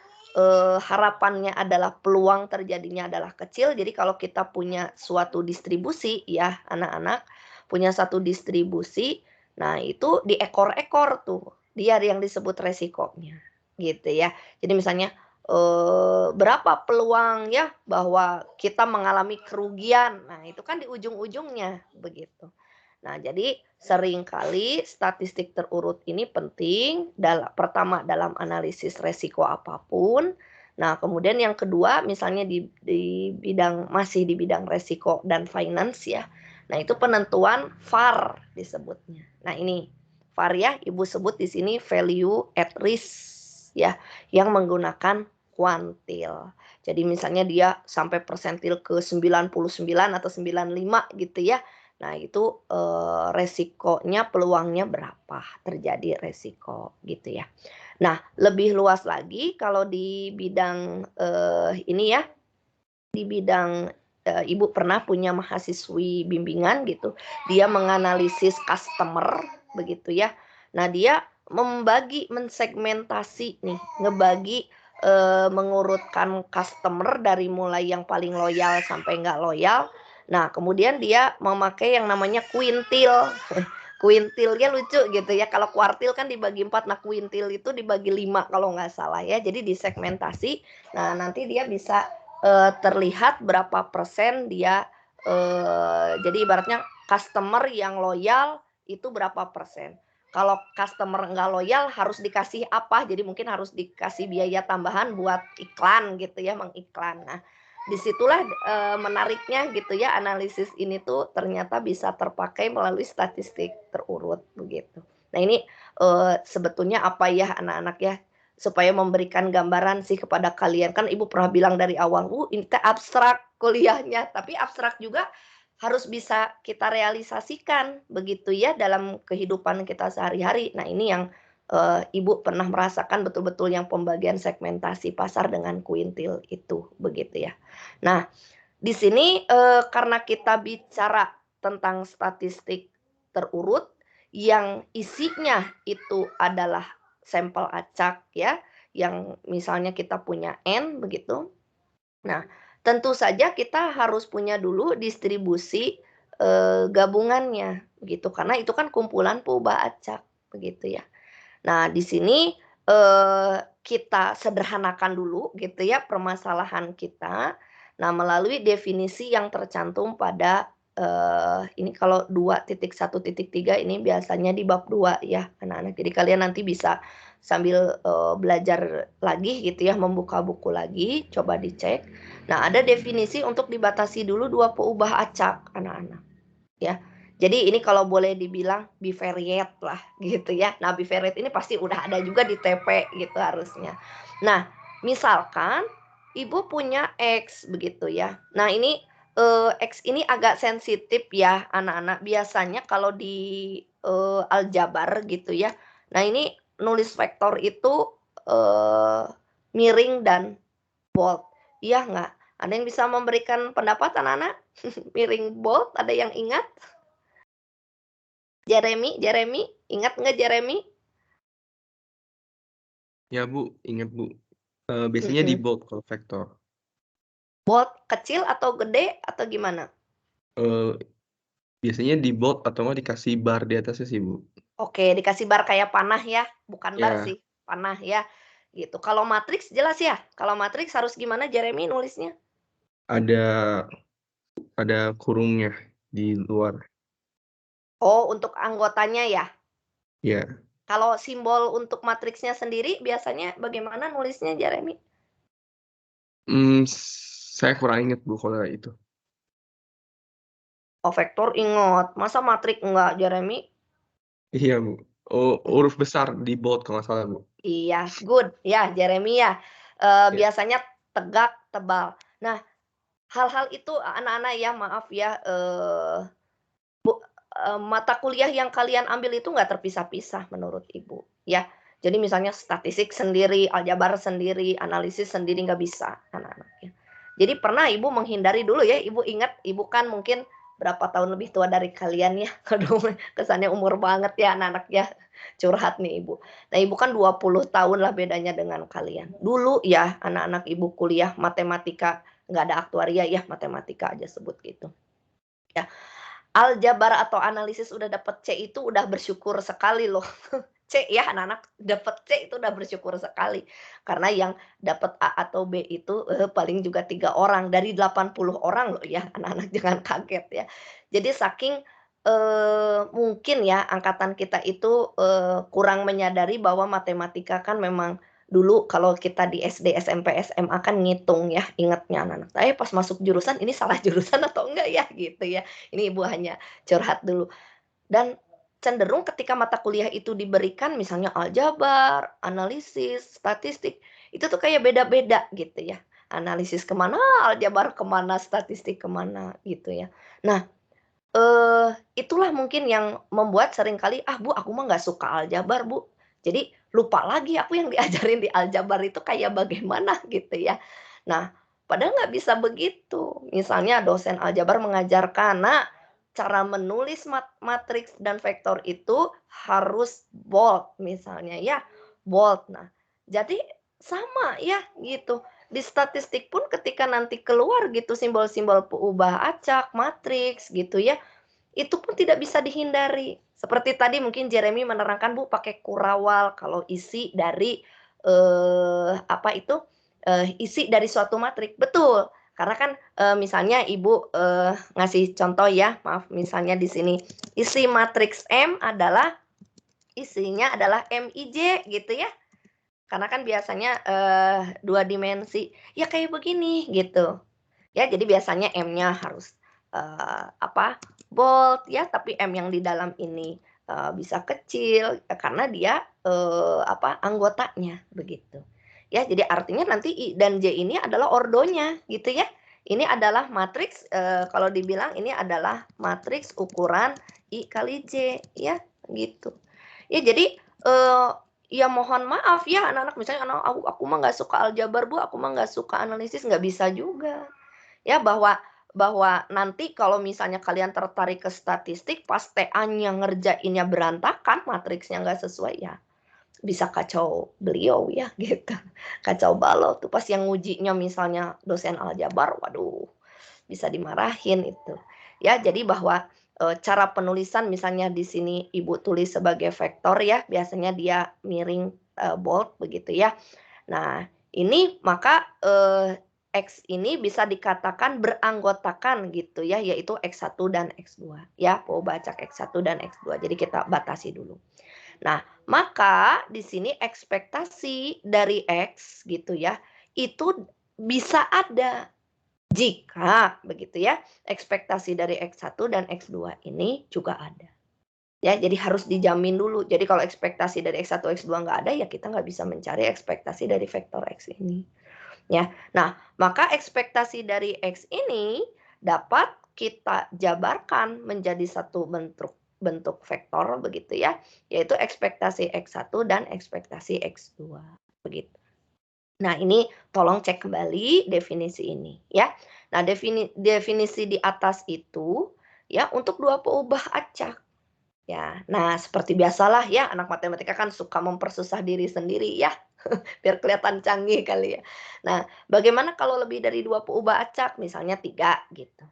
harapannya adalah peluang terjadinya adalah kecil. Jadi kalau kita punya suatu distribusi ya anak-anak, punya satu distribusi, nah itu di ekor-ekor tuh, dia yang disebut resikonya gitu ya. Jadi misalnya berapa peluang ya bahwa kita mengalami kerugian. Nah, itu kan di ujung-ujungnya begitu. Nah, jadi seringkali statistik terurut ini penting pertama dalam analisis resiko apapun. Nah, kemudian yang kedua misalnya di masih di bidang resiko dan finance ya. Nah, itu penentuan VAR disebutnya. Nah, ini VAR ya, Ibu sebut di sini value at risk ya, yang menggunakan kuantil. Jadi misalnya dia sampai persentil ke 99 atau 95 gitu ya. Nah itu resikonya, peluangnya berapa terjadi resiko gitu ya. Nah lebih luas lagi kalau di bidang ini ya, di bidang Ibu pernah punya mahasiswi bimbingan gitu, dia menganalisis customer begitu ya. Nah dia mensegmentasi nih, ngebagi mengurutkan customer dari mulai yang paling loyal sampai nggak loyal. Nah kemudian dia memakai yang namanya kuintil. Kuintilnya lucu gitu ya, kalau kuartil kan dibagi 4, nah kuintil itu dibagi 5 kalau nggak salah ya, jadi disegmentasi. Nah nanti dia bisa terlihat berapa persen dia jadi ibaratnya customer yang loyal itu berapa persen. Kalau customer nggak loyal harus dikasih apa, jadi mungkin harus dikasih biaya tambahan buat iklan gitu ya, mengiklan. Nah disitulah menariknya gitu ya, analisis ini tuh ternyata bisa terpakai melalui statistik terurut begitu. Nah ini sebetulnya apa ya anak-anak ya, supaya memberikan gambaran sih kepada kalian. Kan Ibu pernah bilang dari awal, ini teh abstrak kuliahnya, tapi abstrak juga harus bisa kita realisasikan begitu ya dalam kehidupan kita sehari-hari. Nah ini yang Ibu pernah merasakan betul-betul yang pembagian segmentasi pasar dengan kuintil itu begitu ya. Nah di sini karena kita bicara tentang statistik terurut yang isinya itu adalah sampel acak ya, yang misalnya kita punya N begitu. Nah, tentu saja kita harus punya dulu distribusi gabungannya begitu, karena itu kan kumpulan peubah acak begitu ya. Nah, di sini kita sederhanakan dulu gitu ya permasalahan kita. Nah, melalui definisi yang tercantum pada ini kalau 2.1.3 ini biasanya di bab 2 ya anak-anak. Jadi kalian nanti bisa sambil belajar lagi gitu ya, membuka buku lagi, coba dicek. Nah, ada definisi untuk dibatasi dulu 2 peubah acak anak-anak ya. Jadi ini kalau boleh dibilang bivariate lah gitu ya. Nah bivariate ini pasti udah ada juga di TP gitu harusnya. Nah misalkan Ibu punya X begitu ya. Nah ini X ini agak sensitif ya anak-anak. Biasanya kalau di aljabar gitu ya. Nah ini nulis vektor itu miring dan bold. Iya nggak? Ada yang bisa memberikan pendapat anak-anak? Miring bold, ada yang ingat? Jeremy, ingat nggak Jeremy? Ya Bu, ingat Bu. Biasanya di bold kalau vektor. Bold kecil atau gede atau gimana? Biasanya di bold atau nggak dikasih bar di atasnya sih Bu. Oke, dikasih bar kayak panah ya, bukan bar Ya. sih, panah ya. Gitu. Kalau matriks jelas ya. Kalau matriks harus gimana Jeremy nulisnya? Ada kurungnya di luar. Oh, untuk anggotanya ya. Ya. Kalau simbol untuk matriksnya sendiri biasanya bagaimana nulisnya Jeremy? Saya kurang ingat Bu kalau itu. Oh, vektor ingat. Masa matrik enggak Jeremy? Iya Bu. Oh, huruf besar di bold kalau nggak salah Bu. Iya, good. Ya, Jeremy ya. Biasanya tegak, tebal. Nah, hal-hal itu anak-anak ya, maaf ya, mata kuliah yang kalian ambil itu nggak terpisah-pisah menurut Ibu, ya. Jadi misalnya statistik sendiri, aljabar sendiri, analisis sendiri nggak bisa anak-anak ya. Jadi pernah Ibu menghindari dulu ya, Ibu ingat Ibu kan mungkin berapa tahun lebih tua dari kalian ya. Aduh, kesannya umur banget ya anak-anak ya. Curhat nih Ibu. Nah, Ibu kan 20 tahun lah bedanya dengan kalian. Dulu ya anak-anak Ibu kuliah matematika, nggak ada aktuaria ya, matematika aja sebut gitu. Ya. Aljabar atau analisis udah dapet C itu udah bersyukur sekali loh. C ya anak-anak dapet C itu udah bersyukur sekali. Karena yang dapet A atau B itu paling juga 3 orang dari 80 orang loh ya anak-anak jangan kaget ya. Jadi saking mungkin ya angkatan kita itu kurang menyadari bahwa matematika kan memang dulu kalau kita di SD, SMP, SMA kan ngitung ya ingatnya anak-anak. Tapi pas masuk jurusan ini salah jurusan atau enggak ya gitu ya. Ini Ibu hanya curhat dulu. Dan cenderung ketika mata kuliah itu diberikan misalnya aljabar, analisis, statistik, itu tuh kayak beda-beda gitu ya. Analisis kemana, aljabar kemana, statistik kemana gitu ya. Nah, itulah mungkin yang membuat seringkali, "Ah, Bu, aku mah nggak suka aljabar, Bu." Jadi lupa lagi aku yang diajarin di aljabar itu kayak bagaimana gitu ya. Nah, padahal nggak bisa begitu. Misalnya dosen aljabar mengajarkan, "Nak, cara menulis matriks dan vektor itu harus bold," misalnya ya, bold. Nah, jadi sama ya gitu. Di statistik pun ketika nanti keluar gitu simbol-simbol peubah acak, matriks gitu ya, itu pun tidak bisa dihindari. Seperti tadi mungkin Jeremy menerangkan, Bu, pakai kurawal kalau isi dari, isi dari suatu matrik. Betul, karena kan, misalnya Ibu, ngasih contoh ya, maaf, misalnya di sini, isi matriks M adalah isinya adalah MIJ gitu ya. Karena kan biasanya, 2 dimensi, ya kayak begini gitu. Ya, jadi biasanya M-nya harus, bold ya, tapi M yang di dalam ini, bisa kecil, karena dia, anggotanya, begitu. Ya, jadi artinya nanti I dan J ini adalah ordonya, gitu ya. Ini adalah matriks, kalau dibilang ini adalah matriks ukuran I kali J, ya, gitu. Ya, jadi, ya mohon maaf ya anak-anak, misalnya anak, "Aku mah nggak suka aljabar, Bu, aku mah nggak suka analisis," nggak bisa juga. Ya, bahwa bahwa nanti kalau misalnya kalian tertarik ke statistik, pas TA-nya ngerjainnya berantakan, matriksnya nggak sesuai, ya bisa kacau beliau ya, gitu. Kacau balau tuh pas yang ngujinya misalnya dosen aljabar, waduh, bisa dimarahin itu. Ya, jadi bahwa, cara penulisan misalnya di sini Ibu tulis sebagai vektor ya, biasanya dia miring, bold begitu ya. Nah, ini maka, X ini bisa dikatakan beranggotakan gitu ya, yaitu X1 dan X2 ya, peubah acak X1 dan X2. Jadi kita batasi dulu. Nah, maka di sini ekspektasi dari X gitu ya, itu bisa ada jika begitu ya, ekspektasi dari X1 dan X2 ini juga ada. Ya, jadi harus dijamin dulu. Jadi kalau ekspektasi dari X1, X2 nggak ada, ya kita nggak bisa mencari ekspektasi dari vektor X ini. Ya, nah maka ekspektasi dari X ini dapat kita jabarkan menjadi satu bentuk vektor begitu ya, yaitu ekspektasi X1 dan ekspektasi X2 begitu. Nah, ini tolong cek kembali definisi ini ya. Nah, definisi di atas itu ya untuk dua peubah acak. Ya, nah seperti biasalah ya anak matematika kan suka mempersusah diri sendiri ya, biar kelihatan canggih kali ya. Nah, bagaimana kalau lebih dari 2 peubah acak, misalnya 3 gitu.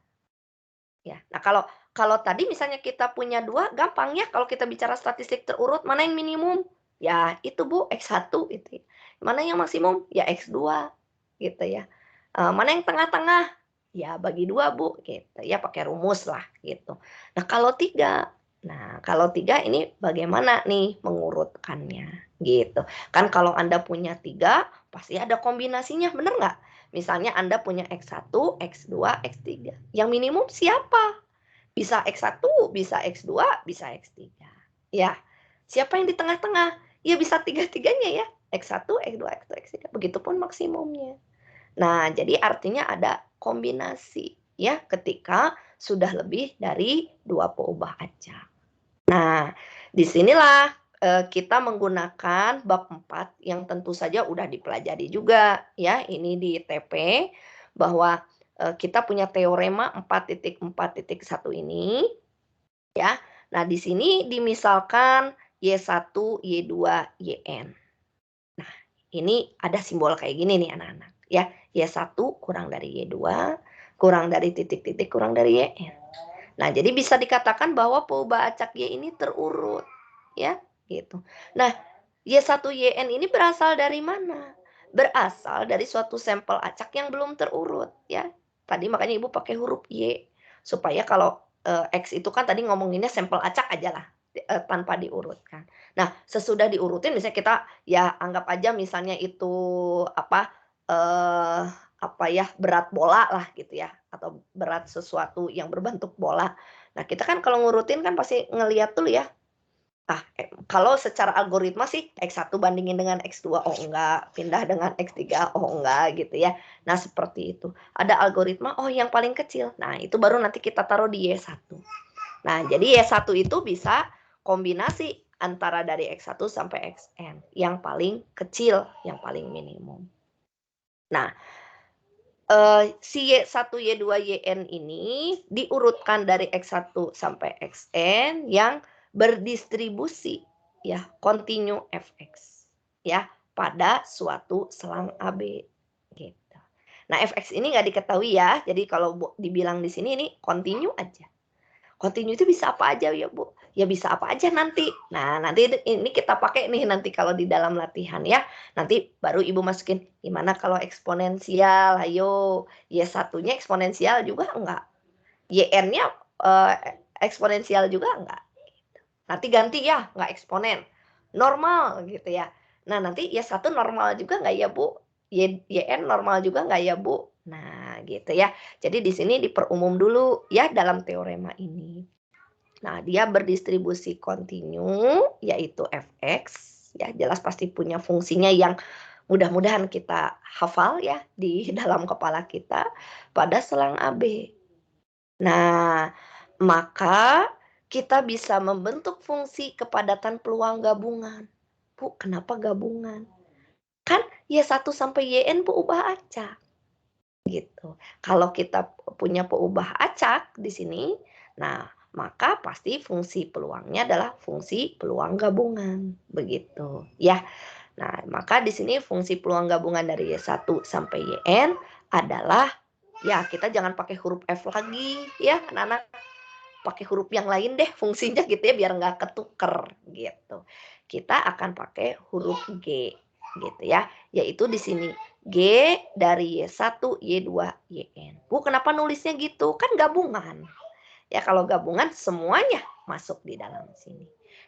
Ya, nah kalau kalau tadi misalnya kita punya 2 gampang ya kalau kita bicara statistik terurut, mana yang minimum? Ya itu Bu, X1 itu ya. Mana yang maksimum? Ya X2 gitu ya. Mana yang tengah-tengah? Ya bagi 2 Bu, gitu ya, pakai rumus lah gitu. Nah kalau 3 ini bagaimana nih mengurutkannya gitu. Kan kalau Anda punya 3 pasti ada kombinasinya, bener nggak? Misalnya Anda punya X1, X2, X3. Yang minimum siapa? Bisa X1, bisa X2, bisa X3. Ya, siapa yang di tengah-tengah? Ya bisa tiga-tiganya ya. X1, X2, X2, X3. Begitupun maksimumnya. Nah, jadi artinya ada kombinasi ya ketika sudah lebih dari 2 peubah acak. Nah, disinilah kita menggunakan bab 4 yang tentu saja udah dipelajari juga ya, ini di TP bahwa kita punya teorema 4.4.1 ini ya. Nah, di sini dimisalkan Y1, Y2, YN. Nah, ini ada simbol kayak gini nih anak-anak ya. Y1 kurang dari Y2, kurang dari titik-titik, kurang dari YN. Nah, jadi bisa dikatakan bahwa peubah acak Y ini terurut, ya, gitu. Nah, Y1 YN ini berasal dari mana? Berasal dari suatu sampel acak yang belum terurut, ya. Tadi makanya Ibu pakai huruf Y, supaya kalau X itu kan tadi ngomonginnya sampel acak aja lah, tanpa diurutkan. Nah, sesudah diurutin misalnya kita ya anggap aja misalnya itu eh, berat bola lah gitu ya, atau berat sesuatu yang berbentuk bola. Nah, kita kan kalau ngurutin kan pasti ngelihat dulu ya. Kalau secara algoritma sih X1 bandingin dengan X2, oh enggak, pindah dengan X3, oh enggak gitu ya. Nah, seperti itu. Ada algoritma, oh yang paling kecil. Nah, itu baru nanti kita taruh di Y1. Nah, jadi Y1 itu bisa kombinasi antara dari X1 sampai Xn. Yang paling kecil, yang paling minimum. Nah, si Y1, Y2, Yn ini diurutkan dari X1 sampai Xn yang berdistribusi ya, kontinu Fx ya pada suatu selang AB gitu. Nah, Fx ini nggak diketahui ya. Jadi kalau dibilang di sini ini kontinu aja. Kontinu itu bisa apa aja ya Bu? Ya bisa apa aja nanti. Nah, nanti ini kita pakai nih nanti kalau di dalam latihan ya. Nanti baru Ibu masukin, gimana kalau eksponensial? Ayo, Y1-nya eksponensial juga enggak? Yn-nya eksponensial juga enggak? Nanti ganti ya, enggak eksponen. Normal gitu ya. Nah, nanti Y1 normal juga enggak ya Bu? Yn normal juga enggak ya Bu? Nah, gitu ya. Jadi di sini diperumum dulu ya dalam teorema ini. Nah, dia berdistribusi kontinu yaitu Fx ya, jelas pasti punya fungsinya yang mudah-mudahan kita hafal ya di dalam kepala kita pada selang AB. Nah, maka kita bisa membentuk fungsi kepadatan peluang gabungan. Bu, kenapa gabungan? Kan Y1 sampai Yn peubah acak. Gitu. Kalau kita punya peubah acak di sini, nah maka pasti fungsi peluangnya adalah fungsi peluang gabungan, begitu ya. Nah, maka di sini fungsi peluang gabungan dari Y1 sampai Yn adalah ya kita jangan pakai huruf F lagi ya, anak-anak. Pakai huruf yang lain deh fungsinya gitu ya biar nggak ketuker gitu. Kita akan pakai huruf G gitu ya, yaitu di sini G dari Y1, Y2, Yn. Bu, kenapa nulisnya gitu? Kan gabungan. Ya kalau gabungan semuanya masuk di dalam sini.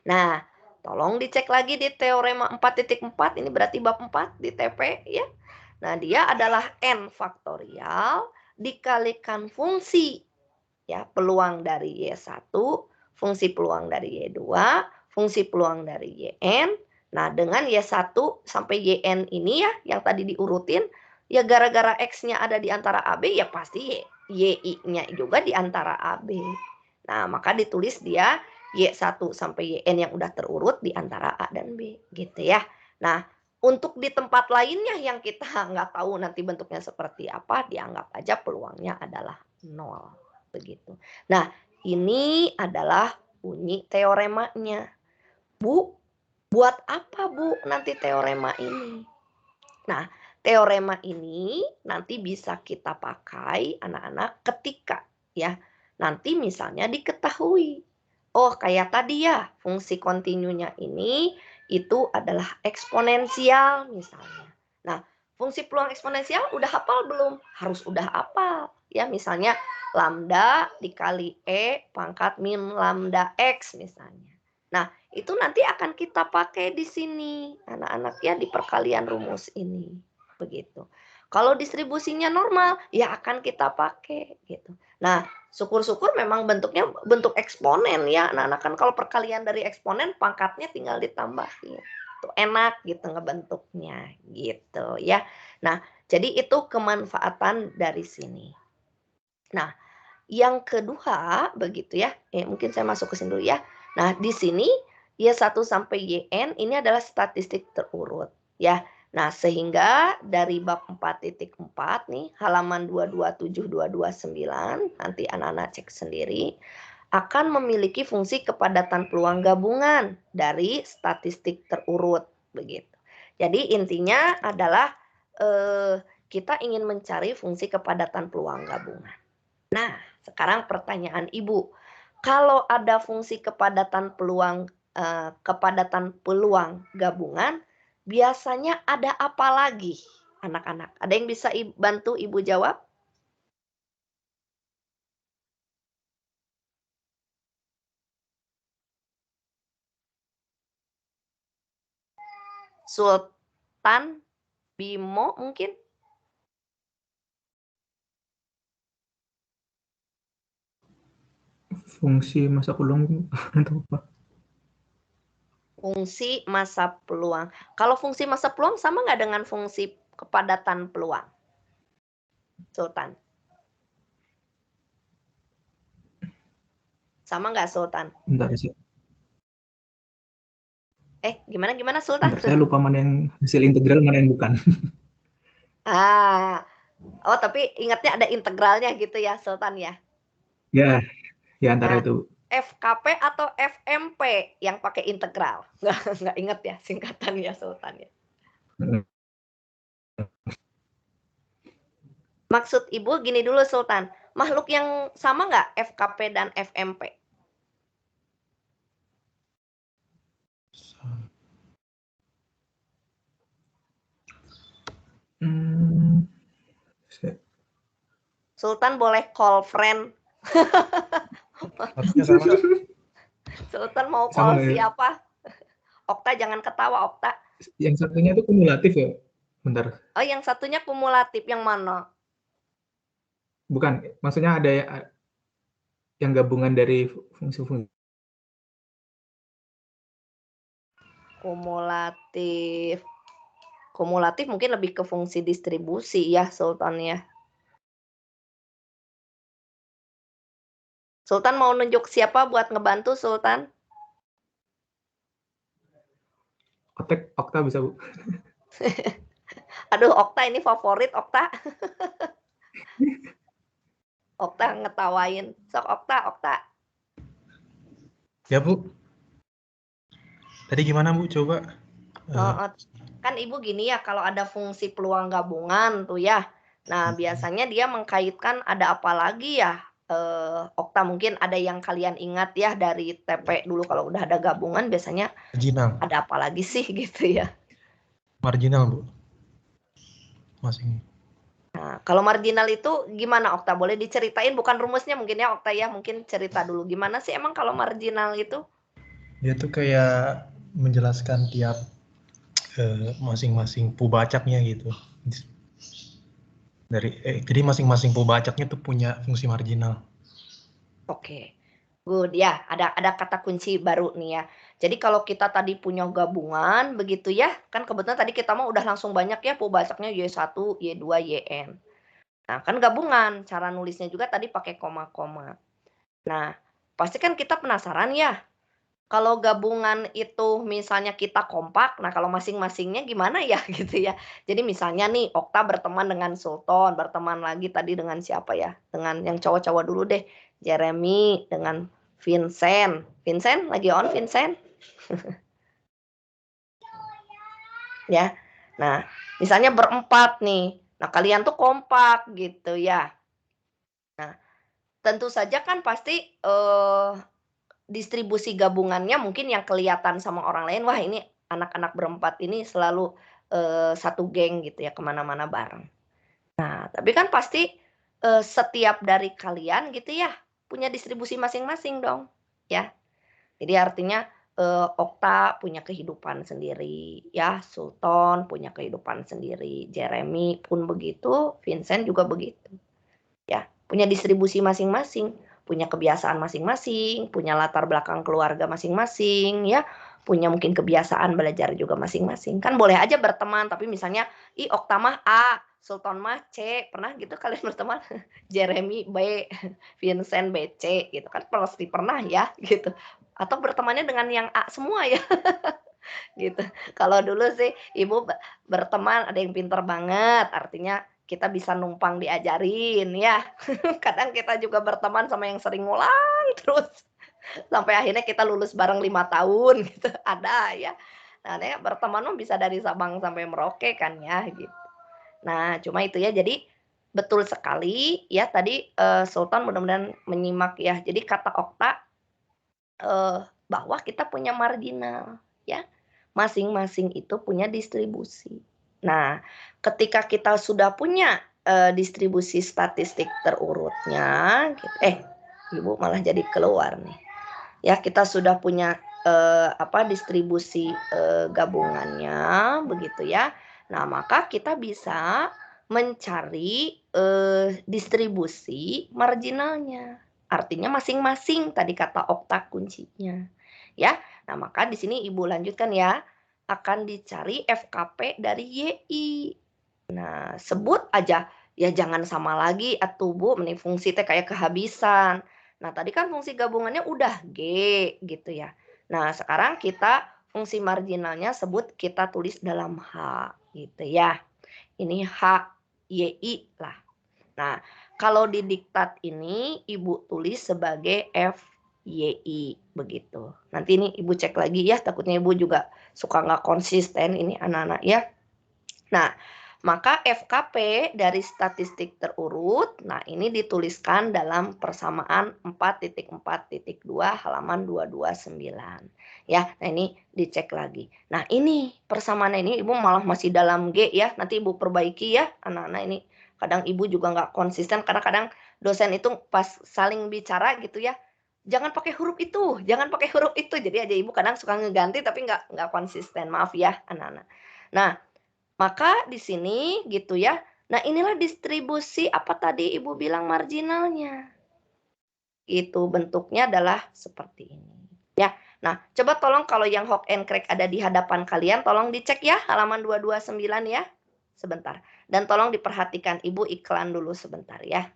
Nah, tolong dicek lagi di teorema 4.4, ini berarti bab 4 di TP ya. Nah, dia adalah N faktorial dikalikan fungsi ya, peluang dari Y1, fungsi peluang dari Y2, fungsi peluang dari Yn. Nah, dengan Y1 sampai Yn ini ya, yang tadi diurutin, ya gara-gara X-nya ada di antara AB, ya pasti Y-nya juga di antara AB. Nah, maka ditulis dia Y1 sampai Yn yang udah terurut di antara A dan B, gitu ya. Nah, untuk di tempat lainnya yang kita nggak tahu nanti bentuknya seperti apa, dianggap aja peluangnya adalah 0. Begitu. Nah, ini adalah bunyi teoremanya. Bu, buat apa Bu nanti teorema ini? Nah, teorema ini nanti bisa kita pakai anak-anak ketika ya nanti misalnya diketahui. Oh, kayak tadi ya, fungsi kontinunya ini itu adalah eksponensial misalnya. Nah, fungsi peluang eksponensial udah hafal belum? Harus udah hafal. Ya, misalnya lambda dikali E pangkat min lambda X misalnya. Nah, itu nanti akan kita pakai di sini, anak-anak ya, di perkalian rumus ini. Begitu. Kalau distribusinya normal, ya akan kita pakai gitu. Nah, syukur-syukur memang bentuknya bentuk eksponen ya, anak-anak kan kalau perkalian dari eksponen pangkatnya tinggal ditambahin. Tuh enak gitu ngebentuknya gitu ya. Nah, jadi itu kemanfaatan dari sini. Nah, yang kedua begitu ya. Mungkin saya masuk ke sini dulu ya. Nah, di sini Y1 sampai Yn ini adalah statistik terurut ya. Nah, sehingga dari bab 4.4 nih halaman 227 229 nanti anak-anak cek sendiri akan memiliki fungsi kepadatan peluang gabungan dari statistik terurut begitu. Jadi intinya adalah kita ingin mencari fungsi kepadatan peluang gabungan. Nah, sekarang pertanyaan Ibu, kalau ada fungsi kepadatan peluang gabungan, biasanya ada apa lagi, anak-anak? Ada yang bisa bantu Ibu jawab? Sultan, Bimo mungkin? Fungsi masa peluang atau apa? Fungsi masa peluang. Kalau fungsi masa peluang sama nggak dengan fungsi kepadatan peluang? Sultan. Sama nggak Sultan? Bentar, Gimana Sultan? bentar, saya lupa mana yang hasil integral, mana yang bukan. Oh tapi ingatnya ada integralnya gitu ya Sultan ya? Ya, ya antara Nah, itu. FKP atau FMP yang pakai integral? Nggak inget ya singkatan ya Sultan ya? Maksud Ibu gini dulu Sultan, makhluk yang sama nggak FKP dan FMP? Sultan boleh call friend. Harusnya sama. Sultan mau Sama call ya? siapa? Okta jangan ketawa Okta. Yang satunya itu kumulatif ya? Bentar. Oh yang satunya kumulatif, yang mana? Bukan, maksudnya ada yang gabungan dari fungsi-fungsi. Kumulatif. Kumulatif mungkin lebih ke fungsi distribusi ya Sultan ya. Sultan mau nunjuk siapa buat ngebantu Sultan? Okta bisa, Bu. Aduh Okta ini favorit Okta. Okta ngetawain. Sok Okta. Ya Bu. Tadi gimana Bu? Coba. Kan Ibu gini ya, kalau ada fungsi peluang gabungan tuh ya. Nah biasanya dia mengkaitkan ada apa lagi ya? Okta mungkin ada yang kalian ingat ya dari TP dulu kalau udah ada gabungan biasanya Marginal. ada apa lagi sih gitu ya. Marginal Bu. Masing. Nah, kalau marginal itu gimana Okta? Boleh diceritain, bukan rumusnya mungkin ya Okta ya, mungkin cerita dulu gimana sih emang kalau marginal itu? Dia tuh kayak menjelaskan tiap masing-masing pubacaknya gitu. Jadi masing-masing pubacaknya tuh punya fungsi marginal. Oke. Good ya, ada kata kunci baru nih ya. Jadi kalau kita tadi punya gabungan begitu ya, kan kebetulan tadi kita mau udah langsung banyak ya pubacaknya Y1, Y2, YN. Nah, kan gabungan, cara nulisnya juga tadi pakai koma-koma. Nah, pasti kan kita penasaran ya, kalau gabungan itu misalnya kita kompak, nah kalau masing-masingnya gimana ya gitu ya. Jadi misalnya nih Okta berteman dengan Sultan, berteman lagi tadi dengan siapa ya? Dengan yang cowok-cowok dulu deh. Jeremy dengan Vincent. Vincent lagi on Vincent? Ya. Nah, misalnya berempat nih. Nah, kalian tuh kompak gitu ya. Nah, tentu saja kan pasti distribusi gabungannya mungkin yang kelihatan sama orang lain, wah ini anak-anak berempat ini selalu satu geng gitu ya kemana-mana bareng. Nah tapi kan pasti setiap dari kalian gitu ya punya distribusi masing-masing dong ya. Jadi artinya Okta punya kehidupan sendiri ya, Sultan punya kehidupan sendiri, Jeremy pun begitu, Vincent juga begitu. Ya, punya distribusi masing-masing, punya kebiasaan masing-masing, punya latar belakang keluarga masing-masing, ya, punya mungkin kebiasaan belajar juga masing-masing. Kan boleh aja berteman, tapi misalnya, Okta mah A, Sultan mah C, pernah gitu kalian berteman? Jeremy B, Vincent B, C, gitu kan pasti pernah ya, gitu. Atau bertemannya dengan yang A semua ya, gitu. Kalau dulu sih Ibu berteman ada yang pinter banget, artinya kita bisa numpang diajarin ya. Kadang kita juga berteman sama yang sering ngulang terus sampai akhirnya kita lulus bareng 5 tahun gitu, ada ya. Nah, ya berteman bisa dari Sabang sampai Merauke kan ya gitu. Nah, cuma itu ya jadi betul sekali ya tadi Sultan mudah-mudahan menyimak ya. Jadi kata Okta bahwa kita punya marginal ya. Masing-masing itu punya distribusi. Nah, ketika kita sudah punya distribusi statistik terurutnya, Ibu malah jadi keluar nih. Ya, kita sudah punya distribusi gabungannya, begitu ya. Nah, maka kita bisa mencari distribusi marginalnya. Artinya masing-masing tadi kata Okta kuncinya. Ya. Nah, maka di sini Ibu lanjutkan ya. Akan dicari FKP dari YI. Nah, sebut aja ya jangan sama lagi atuh Bu, mending fungsi teh kayak kehabisan. Nah, tadi kan fungsi gabungannya udah G gitu ya. Nah, sekarang kita fungsi marginalnya sebut kita tulis dalam H gitu ya. Ini H, Y, I lah. Nah, kalau di diktat ini Ibu tulis sebagai F, Y, I begitu. Nanti ini Ibu cek lagi ya, takutnya Ibu juga suka nggak konsisten ini anak-anak ya. Nah, maka FKP dari statistik terurut, nah ini dituliskan dalam persamaan 4.4.2 halaman 229. Ya, nah ini dicek lagi. Nah ini persamaan ini Ibu malah masih dalam G ya, nanti Ibu perbaiki ya anak-anak ini. Kadang Ibu juga nggak konsisten, karena kadang dosen itu pas saling bicara gitu ya, jangan pakai huruf itu, jangan pakai huruf itu. Jadi aja Ibu kadang suka ngeganti tapi nggak konsisten, maaf ya anak-anak. Nah, maka di sini gitu ya. Nah, inilah distribusi apa tadi Ibu bilang marginalnya. Itu bentuknya adalah seperti ini. Ya. Nah, coba tolong kalau yang Hawk and Crack ada di hadapan kalian, tolong dicek ya halaman 229 ya. Sebentar. Dan tolong diperhatikan Ibu iklan dulu sebentar ya.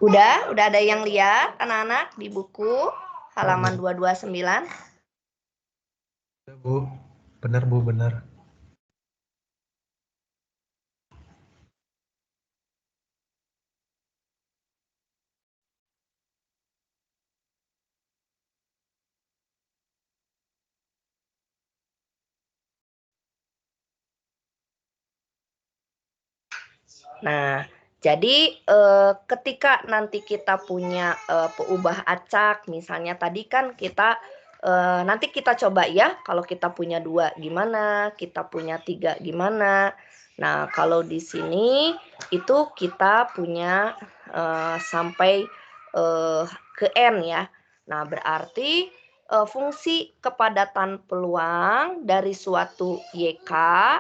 Udah ada yang lihat anak-anak di buku halaman 229? Bu, benar Bu, benar. Nah, jadi ketika nanti kita punya peubah acak, misalnya tadi kan kita nanti kita coba ya, kalau kita punya 2 gimana, kita punya 3 gimana. Nah, kalau di sini itu kita punya sampai ke N ya. Nah, berarti fungsi kepadatan peluang dari suatu YK,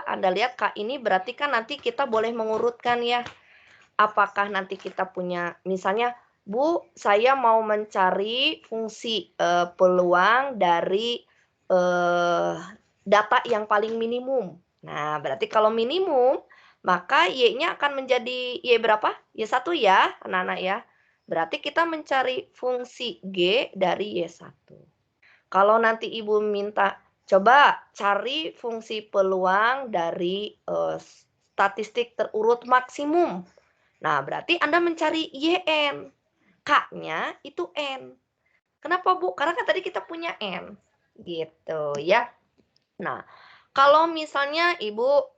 Anda lihat K ini berarti kan nanti kita boleh mengurutkan ya. Apakah nanti kita punya, misalnya, Bu, saya mau mencari fungsi peluang dari data yang paling minimum. Nah, berarti kalau minimum, maka Y-nya akan menjadi Y berapa? Y1 ya, anak-anak ya. Berarti kita mencari fungsi G dari Y1. Kalau nanti Ibu minta, coba cari fungsi peluang dari statistik terurut maksimum. Nah, berarti Anda mencari YN. K-nya itu N. Kenapa, Bu? Karena kan tadi kita punya N. Gitu ya. Nah, kalau misalnya Ibu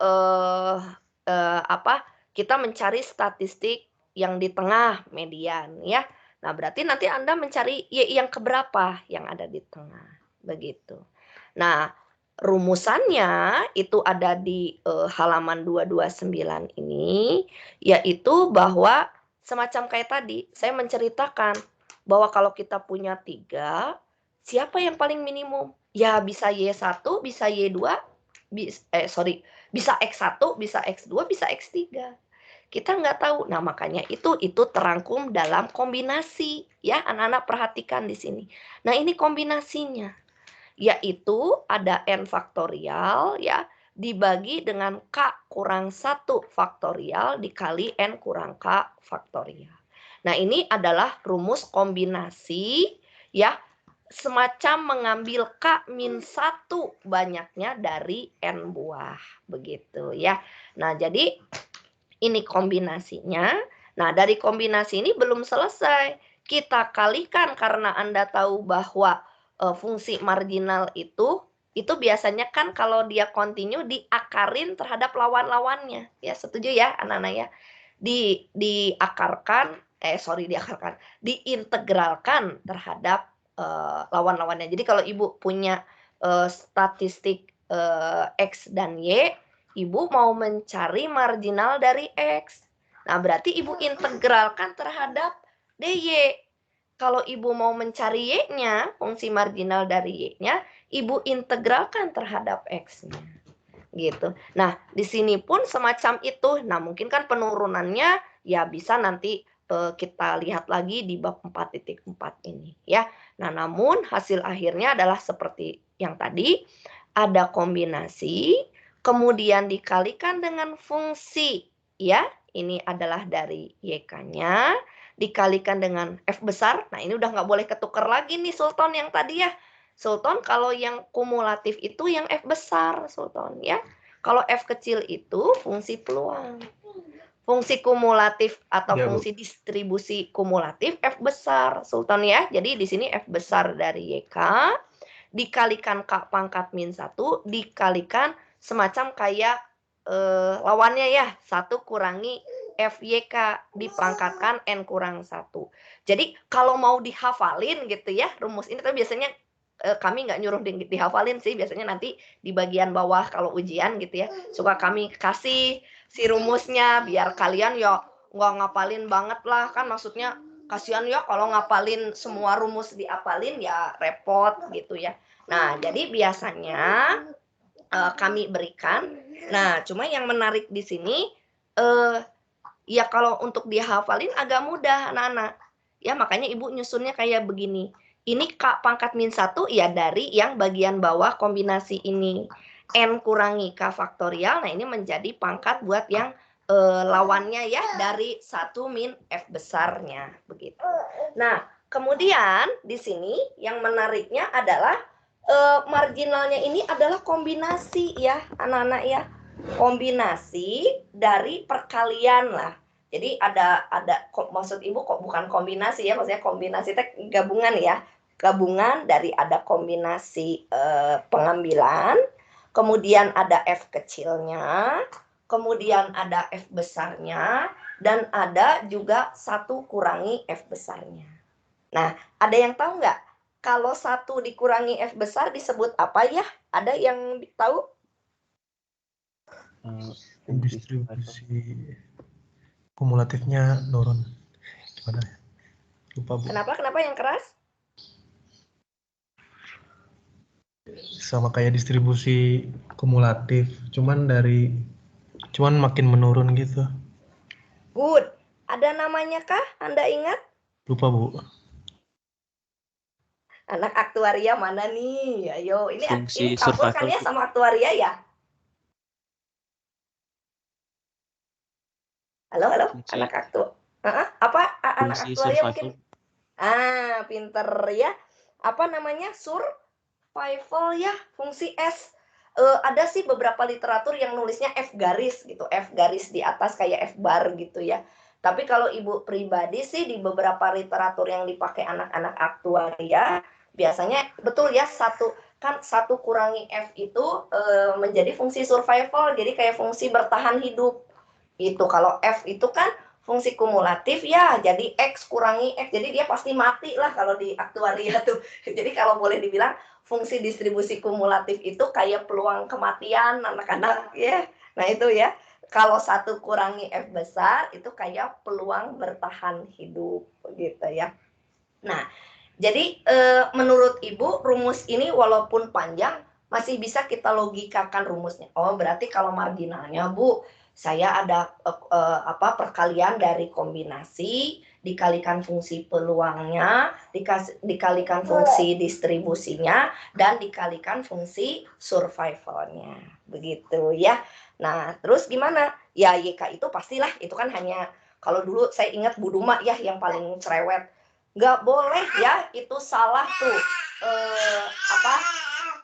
kita mencari statistik yang di tengah median ya. Nah, berarti nanti Anda mencari Y yang keberapa yang ada di tengah. Begitu. Nah, rumusannya itu ada di halaman 229 ini, yaitu bahwa semacam kayak tadi, saya menceritakan bahwa kalau kita punya 3, siapa yang paling minimum? Ya bisa Y1, bisa Y2, bisa X1, bisa X2, bisa X3. Kita nggak tahu. Nah, makanya itu terangkum dalam kombinasi. Ya, anak-anak perhatikan di sini. Nah, ini kombinasinya. Yaitu ada N faktorial ya, dibagi dengan K kurang 1 faktorial dikali N kurang K faktorial. Nah, ini adalah rumus kombinasi ya, semacam mengambil K min 1 banyaknya dari N buah. Begitu ya. Nah, jadi ini kombinasinya. Nah, dari kombinasi ini belum selesai. Kita kalikan karena Anda tahu bahwa fungsi marginal itu biasanya kan kalau dia kontinu diakarin terhadap lawan-lawannya. Ya, setuju ya anak-anak ya? Diintegralkan terhadap lawan-lawannya. Jadi kalau Ibu punya statistik X dan Y, Ibu mau mencari marginal dari X. Nah, berarti Ibu integralkan terhadap DY. Kalau Ibu mau mencari Y-nya, fungsi marginal dari Y-nya, Ibu integralkan terhadap X-nya. Gitu. Nah, di sini pun semacam itu. Nah, mungkin kan penurunannya ya bisa nanti kita lihat lagi di bab 4.4 ini ya. Nah, namun hasil akhirnya adalah seperti yang tadi, ada kombinasi, kemudian dikalikan dengan fungsi ya, ini adalah dari YK-nya, dikalikan dengan F besar. Nah, ini udah nggak boleh ketukar lagi nih Sultan yang tadi ya. Sultan kalau yang kumulatif itu yang F besar Sultan ya. Kalau F kecil itu fungsi peluang. Fungsi kumulatif atau Ya, Bu. fungsi distribusi kumulatif F besar Sultan ya. Jadi di sini F besar dari YK dikalikan K pangkat min 1 dikalikan semacam kayak lawannya ya, 1 kurangi FYK dipangkatkan N kurang 1. Jadi kalau mau dihafalin gitu ya, rumus ini tapi biasanya kami nggak nyuruh dihafalin sih, biasanya nanti di bagian bawah kalau ujian gitu ya, suka kami kasih si rumusnya biar kalian ya nggak ngapalin banget lah, kan maksudnya kasihan ya kalau ngapalin semua rumus diapalin ya repot gitu ya. Nah, jadi biasanya kami berikan. Nah, cuma yang menarik di sini ya kalau untuk dihafalin agak mudah anak-anak. Ya, makanya Ibu nyusunnya kayak begini. Ini K pangkat min 1 ya dari yang bagian bawah kombinasi ini. N kurangi K faktorial. Nah, ini menjadi pangkat buat yang lawannya ya dari 1 min F besarnya begitu. Nah, kemudian di sini yang menariknya adalah marginalnya ini adalah kombinasi ya anak-anak ya, kombinasi dari perkalian lah. Jadi ada maksud Ibu kok bukan kombinasi ya, maksudnya kombinasi itu gabungan ya, gabungan dari ada kombinasi pengambilan, kemudian ada F kecilnya, kemudian ada F besarnya, dan ada juga 1 kurangi F besarnya. Nah, ada yang tahu nggak? Kalau 1 dikurangi F besar disebut apa ya? Ada yang tahu? Distribusi kumulatifnya turun. Gimana? Lupa, Bu. Kenapa yang keras? Sama kayak distribusi kumulatif, cuman makin menurun gitu. Good. Ada namanya kah? Anda ingat? Lupa, Bu. Anak aktuaria mana nih? Ayo, ini Fungsi kampus kan ya sama aktuaria ya? Halo, Fungsi. anak aktu. Apa anak Fungsi aktuaria survival. mungkin? Pinter ya. Apa namanya? Survival ya, fungsi S. Ada sih beberapa literatur yang nulisnya F garis gitu, F garis di atas kayak F bar gitu ya. Tapi kalau Ibu pribadi sih di beberapa literatur yang dipakai anak-anak aktuaria, biasanya betul ya 1 kurangi F itu menjadi fungsi survival, jadi kayak fungsi bertahan hidup. Itu kalau F itu kan fungsi kumulatif ya jadi X kurangi X. Jadi dia pasti mati lah kalau di aktuaria tuh. Jadi kalau boleh dibilang fungsi distribusi kumulatif itu kayak peluang kematian anak-anak ya. Nah itu ya. Kalau 1 kurangi F besar itu kayak peluang bertahan hidup gitu ya. Nah, jadi menurut Ibu rumus ini walaupun panjang masih bisa kita logikakan rumusnya. Oh, berarti kalau marginalnya Bu, saya ada perkalian dari kombinasi dikalikan fungsi peluangnya, dikalikan fungsi distribusinya dan dikalikan fungsi survivalnya. Begitu ya. Nah, terus gimana? Ya YK itu pastilah itu kan hanya kalau dulu saya ingat Bu Duma ya yang paling cerewet. Nggak boleh ya itu salah tuh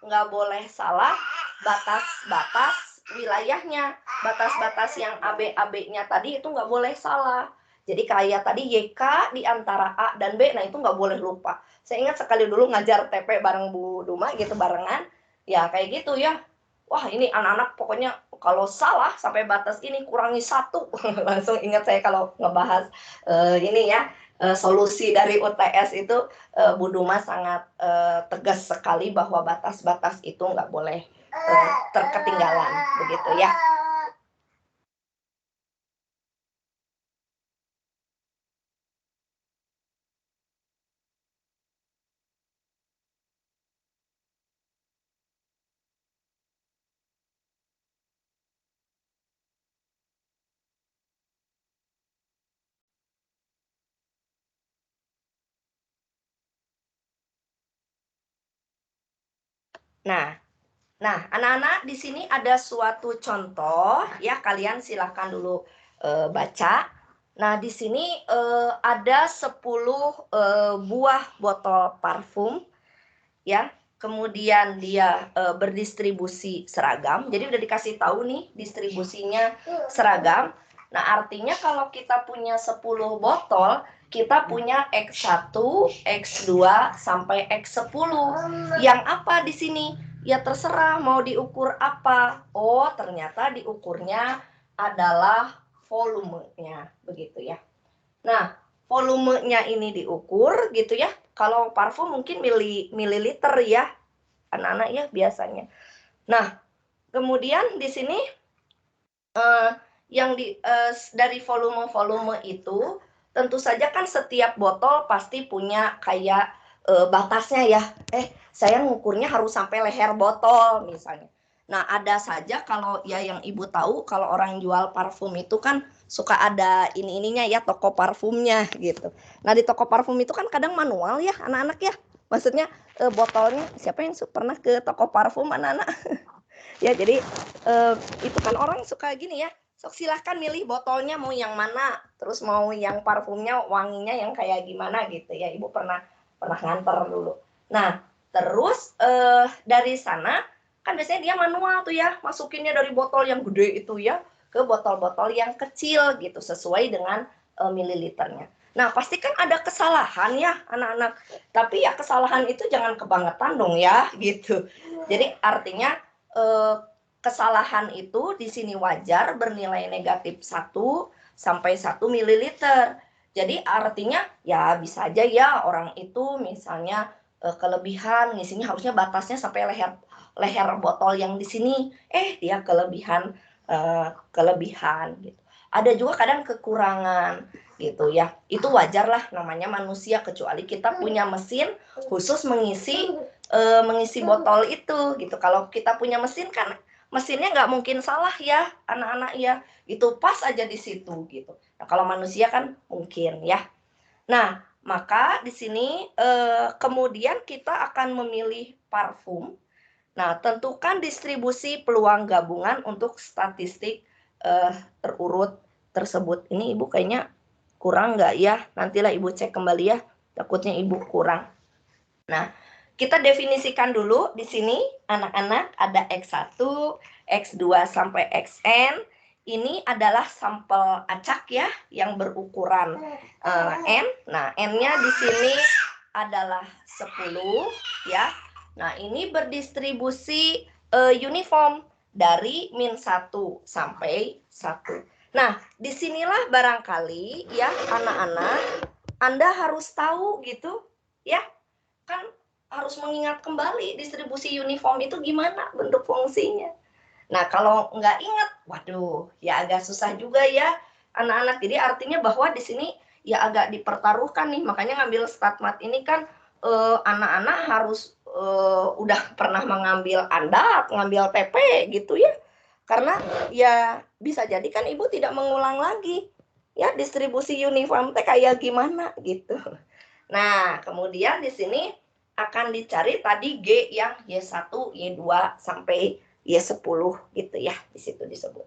nggak boleh salah batas-batas wilayahnya, batas-batas yang AB-nya tadi itu nggak boleh salah. Jadi kayak tadi YK di antara A dan B, nah itu nggak boleh lupa. Saya ingat sekali dulu ngajar TP bareng Bu Duma gitu barengan, ya kayak gitu ya. Wah ini anak-anak pokoknya kalau salah sampai batas ini kurangi 1. Langsung ingat saya kalau ngebahas ini ya. Solusi dari UTS itu Bu Duma sangat tegas sekali bahwa batas-batas itu nggak boleh terketinggalan begitu ya. Nah, anak-anak di sini ada suatu contoh ya, kalian silakan dulu baca. Nah, di sini ada 10 buah botol parfum ya. Kemudian dia berdistribusi seragam. Jadi udah dikasih tahu nih distribusinya seragam. Nah, artinya kalau kita punya 10 botol, kita punya X1, X2 sampai X10. Yang apa di sini? Ya terserah mau diukur apa. Oh, ternyata diukurnya adalah volumenya, begitu ya. Nah, volumenya ini diukur gitu ya. Kalau parfum mungkin mililiter ya, anak-anak ya biasanya. Nah, kemudian di sini dari volume-volume itu tentu saja kan setiap botol pasti punya kayak batasnya ya. Saya ngukurnya harus sampai leher botol misalnya. Nah, ada saja kalau ya yang Ibu tahu kalau orang jual parfum itu kan suka ada ininya ya toko parfumnya gitu. Nah, di toko parfum itu kan kadang manual ya anak-anak ya. Maksudnya botolnya siapa yang pernah ke toko parfum anak-anak? Ya, jadi itu kan orang suka gini ya. Sok silahkan milih botolnya mau yang mana, terus mau yang parfumnya wanginya yang kayak gimana gitu ya. Ibu pernah nganter dulu. Nah, terus dari sana kan biasanya dia manual tuh ya, masukinnya dari botol yang gede itu ya ke botol-botol yang kecil gitu sesuai dengan mililiternya. Nah, pasti kan ada kesalahan ya anak-anak. Tapi ya kesalahan itu jangan kebangetan dong ya gitu. Jadi artinya kesalahan itu di sini wajar bernilai negatif 1 sampai 1 mililiter. Jadi artinya ya bisa aja ya orang itu misalnya kelebihan ngisinya harusnya batasnya sampai leher botol yang di sini, dia kelebihan gitu. Ada juga kadang kekurangan gitu ya. Itu wajar lah namanya manusia kecuali kita punya mesin khusus mengisi botol itu gitu. Kalau kita punya mesin kan mesinnya nggak mungkin salah ya anak-anak ya, itu pas aja di situ gitu. Nah, kalau manusia kan mungkin ya. Nah, maka di sini kemudian kita akan memilih parfum. Nah, tentukan distribusi peluang gabungan untuk statistik terurut tersebut. Ini Ibu kayaknya kurang nggak ya? Nantilah Ibu cek kembali ya, takutnya Ibu kurang. Nah, kita definisikan dulu di sini anak-anak ada X1, X2 sampai Xn. Ini adalah sampel acak ya yang berukuran N. Nah, N-nya di sini adalah 10 ya. Nah, ini berdistribusi uniform dari -1 sampai 1. Nah, disinilah barangkali ya anak-anak, Anda harus tahu gitu ya, kan harus mengingat kembali distribusi uniform itu gimana bentuk fungsinya. Nah, kalau nggak ingat, waduh, ya agak susah juga ya anak-anak. Jadi artinya bahwa di sini ya agak dipertaruhkan nih, makanya ngambil StatMat ini kan anak-anak harus udah pernah mengambil ANDAT, ngambil TP gitu ya. Karena ya bisa jadi kan Ibu tidak mengulang lagi ya distribusi uniform teh kayak gimana gitu. Nah, kemudian di sini akan dicari tadi G yang Y1, Y2 sampai Y10 gitu ya, di situ disebut.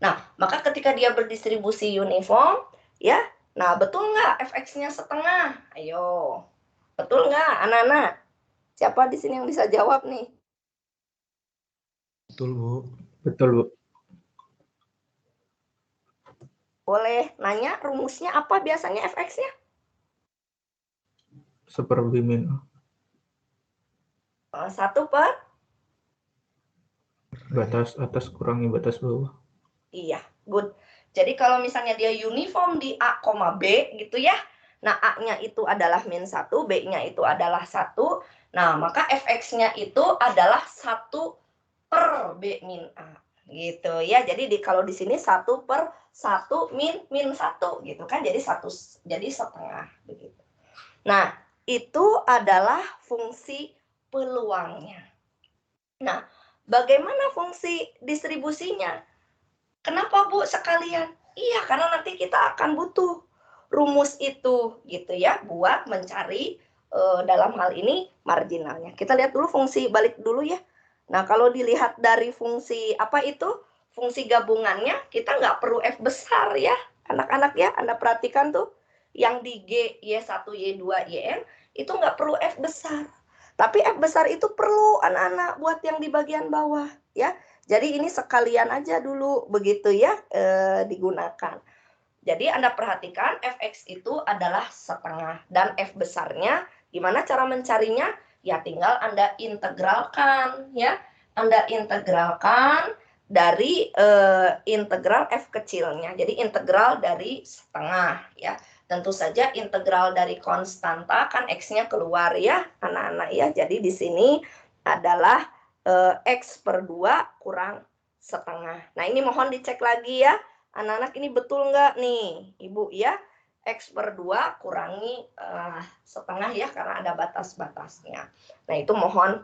Nah, maka ketika dia berdistribusi uniform ya, nah betul nggak fx-nya setengah? Ayo, betul nggak anak-anak? Siapa di sini yang bisa jawab nih? Betul, Bu. Betul, Bu. Boleh nanya rumusnya apa biasanya fx-nya? 1/B-. 1 per? Batas atas kurangi batas bawah. Iya, good. Jadi kalau misalnya dia uniform di A, B gitu ya. Nah, A-nya itu adalah -1, B-nya itu adalah 1. Nah, maka fx-nya itu adalah 1 per B min A. Gitu ya. Jadi kalau di sini 1 per 1 min 1 gitu kan. Jadi setengah begitu. Nah, itu adalah fungsi peluangnya. Nah, bagaimana fungsi distribusinya? Kenapa Bu sekalian? Iya, karena nanti kita akan butuh rumus itu gitu ya buat mencari dalam hal ini marginalnya. Kita lihat dulu fungsi balik dulu ya. Nah, kalau dilihat dari fungsi apa itu? Fungsi gabungannya kita nggak perlu F besar ya, anak-anak ya. Anda perhatikan tuh yang di G, Y1, Y2, YN itu nggak perlu F besar. Tapi F besar itu perlu anak-anak buat yang di bagian bawah ya. Jadi ini sekalian aja dulu begitu ya digunakan. Jadi Anda perhatikan fx itu adalah setengah dan f besarnya gimana cara mencarinya? Ya tinggal Anda integralkan ya. Anda integralkan dari integral f kecilnya. Jadi integral dari setengah ya. Tentu saja integral dari konstanta kan x-nya keluar ya anak-anak ya. Jadi di sini adalah X per 2 kurang setengah. Nah, ini mohon dicek lagi ya. Anak-anak ini betul nggak nih, Ibu ya? X per 2 kurangi setengah ya, karena ada batas-batasnya. Nah, itu mohon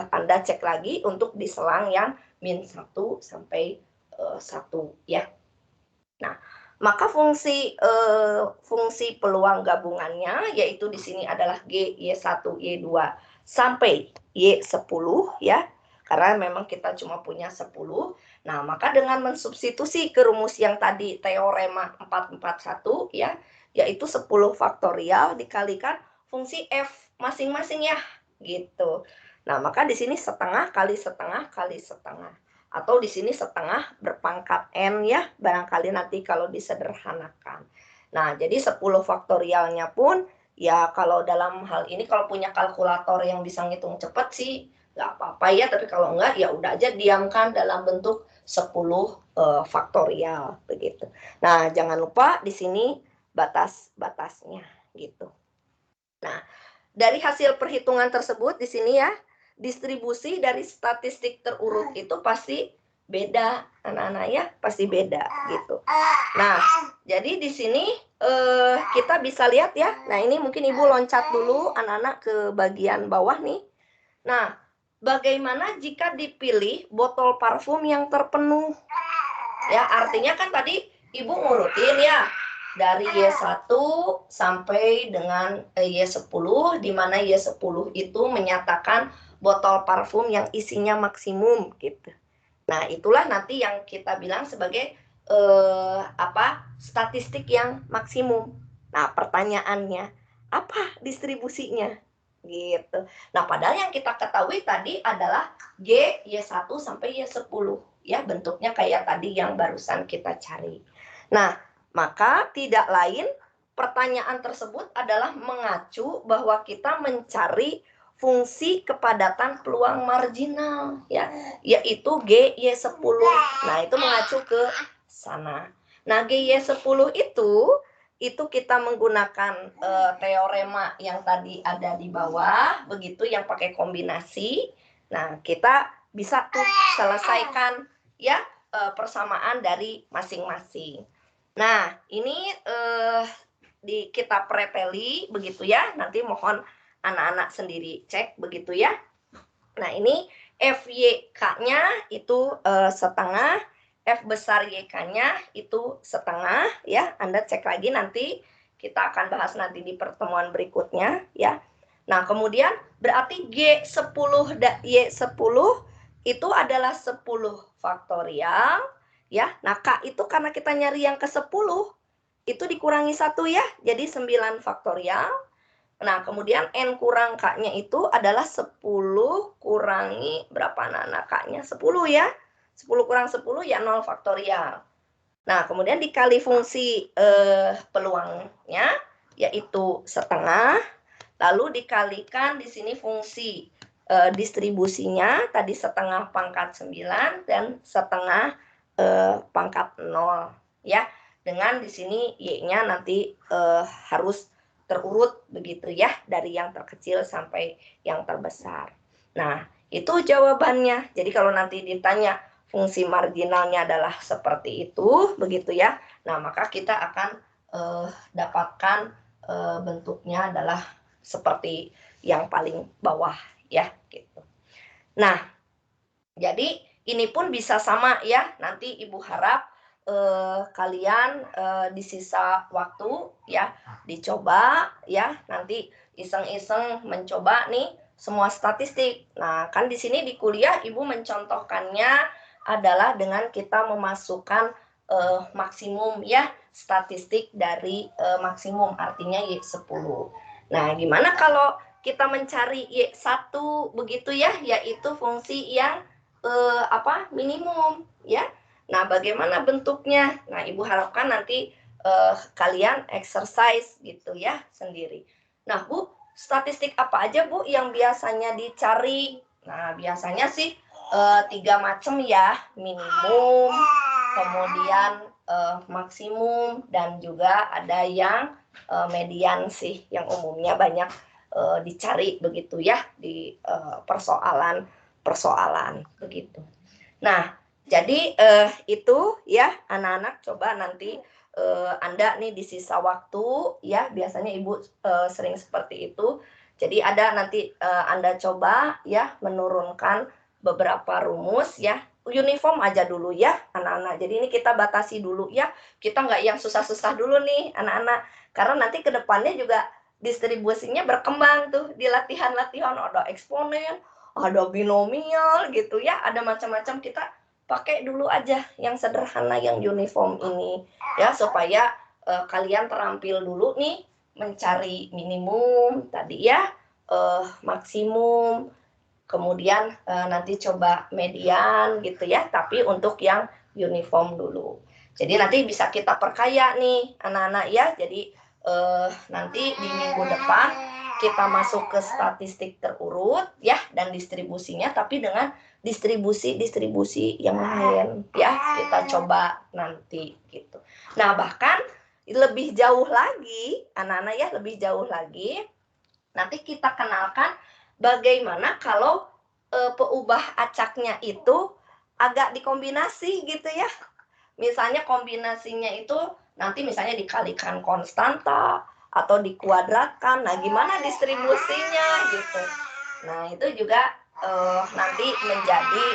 Anda cek lagi untuk diselang yang -1 sampai 1 ya. Nah, maka fungsi peluang gabungannya yaitu di sini adalah G, Y1, Y2 sampai Y10 ya. Karena memang kita cuma punya 10. Nah, maka dengan mensubstitusi ke rumus yang tadi teorema 441 ya, yaitu 10 faktorial dikalikan fungsi F masing-masing ya, gitu. Nah, maka di sini setengah kali setengah kali setengah. Atau di sini setengah berpangkat N ya, barangkali nanti kalau disederhanakan. Nah, jadi 10 faktorialnya pun ya kalau dalam hal ini kalau punya kalkulator yang bisa ngitung cepat sih nggak apa-apa ya, tapi kalau enggak ya udah aja diamkan dalam bentuk 10 faktorial begitu. Nah, jangan lupa di sini batas-batasnya gitu. Nah, dari hasil perhitungan tersebut di sini ya, distribusi dari statistik terurut itu pasti beda anak-anak ya, pasti beda gitu. Nah, jadi di sini kita bisa lihat ya. Nah, ini mungkin Ibu loncat dulu anak-anak ke bagian bawah nih. Nah, bagaimana jika dipilih botol parfum yang terpenuh? Ya, artinya kan tadi Ibu ngurutin ya dari Y1 sampai dengan Y10, di mana Y10 itu menyatakan botol parfum yang isinya maksimum gitu. Nah, itulah nanti yang kita bilang sebagai statistik yang maksimum. Nah, pertanyaannya, apa distribusinya? Gitu. Nah, padahal yang kita ketahui tadi adalah G, Y1 sampai Y10. Ya, bentuknya kayak tadi yang barusan kita cari. Nah, maka tidak lain pertanyaan tersebut adalah mengacu bahwa kita mencari fungsi kepadatan peluang marginal ya, yaitu G, Y10. Nah, itu mengacu ke sana. Nah, GY10 itu kita menggunakan teorema yang tadi ada di bawah, begitu yang pakai kombinasi. Nah, kita bisa tuh selesaikan ya persamaan dari masing-masing. Nah, ini kita preteli begitu ya. Nanti mohon anak-anak sendiri cek begitu ya. Nah, ini FYK-nya itu setengah, F besar YK-nya itu setengah ya. Anda cek lagi nanti, kita akan bahas nanti di pertemuan berikutnya ya. Nah, kemudian berarti G10 Y10 itu adalah 10 faktorial ya. Nah, K itu karena kita nyari yang ke-10 itu dikurangi 1 ya. Jadi 9 faktorial. Nah, kemudian N kurang K-nya itu adalah 10 kurangi berapa anak-anak K-nya? 10 ya. 10 kurang 10 ya 0 faktorial. Nah, kemudian dikali fungsi peluangnya, yaitu setengah. Lalu dikalikan di sini fungsi distribusinya, tadi setengah pangkat 9 dan setengah pangkat 0. Ya, dengan di sini Y-nya nanti harus terurut begitu ya, dari yang terkecil sampai yang terbesar. Nah, itu jawabannya. Jadi kalau nanti ditanya fungsi marginalnya adalah seperti itu, begitu ya. Nah, maka kita akan dapatkan bentuknya adalah seperti yang paling bawah ya, gitu. Nah, jadi ini pun bisa sama ya. Nanti Ibu harap kalian di sisa waktu ya dicoba ya, nanti iseng-iseng mencoba nih semua statistik. Nah, kan di sini di kuliah Ibu mencontohkannya adalah dengan kita memasukkan maksimum ya, statistik dari maksimum, artinya Y10. Nah, gimana kalau kita mencari Y1 begitu ya, yaitu fungsi yang minimum ya. Nah, bagaimana bentuknya? Nah, Ibu harapkan nanti kalian exercise gitu ya sendiri. Nah, Bu, statistik apa aja Bu yang biasanya dicari? Nah, biasanya sih 3 macam ya, minimum, kemudian maksimum, dan juga ada yang median sih, yang umumnya banyak dicari begitu ya di persoalan begitu. Nah, jadi itu ya anak-anak, coba nanti Anda nih di sisa waktu ya, biasanya Ibu sering seperti itu. Jadi ada nanti Anda coba ya menurunkan beberapa rumus ya. Uniform aja dulu ya anak-anak. Jadi ini kita batasi dulu ya. Kita nggak yang susah-susah dulu nih anak-anak. Karena nanti ke depannya juga distribusinya berkembang tuh di latihan-latihan, ada eksponen, ada binomial gitu ya, ada macam-macam. Kita pakai dulu aja yang sederhana, yang uniform ini ya, supaya kalian terampil dulu nih mencari minimum tadi ya, maksimum, kemudian nanti coba median gitu ya, tapi untuk yang uniform dulu. Jadi nanti bisa kita perkaya nih anak-anak ya. Jadi nanti di minggu depan kita masuk ke statistik terurut ya, dan distribusinya, tapi dengan distribusi yang lain ya, kita coba nanti gitu. Nah, bahkan lebih jauh lagi anak-anak ya, lebih jauh lagi nanti kita kenalkan bagaimana kalau peubah acaknya itu agak dikombinasi gitu ya. Misalnya kombinasinya itu nanti misalnya dikalikan konstanta atau dikuadratkan. Nah, gimana distribusinya gitu. Nah, itu juga nanti menjadi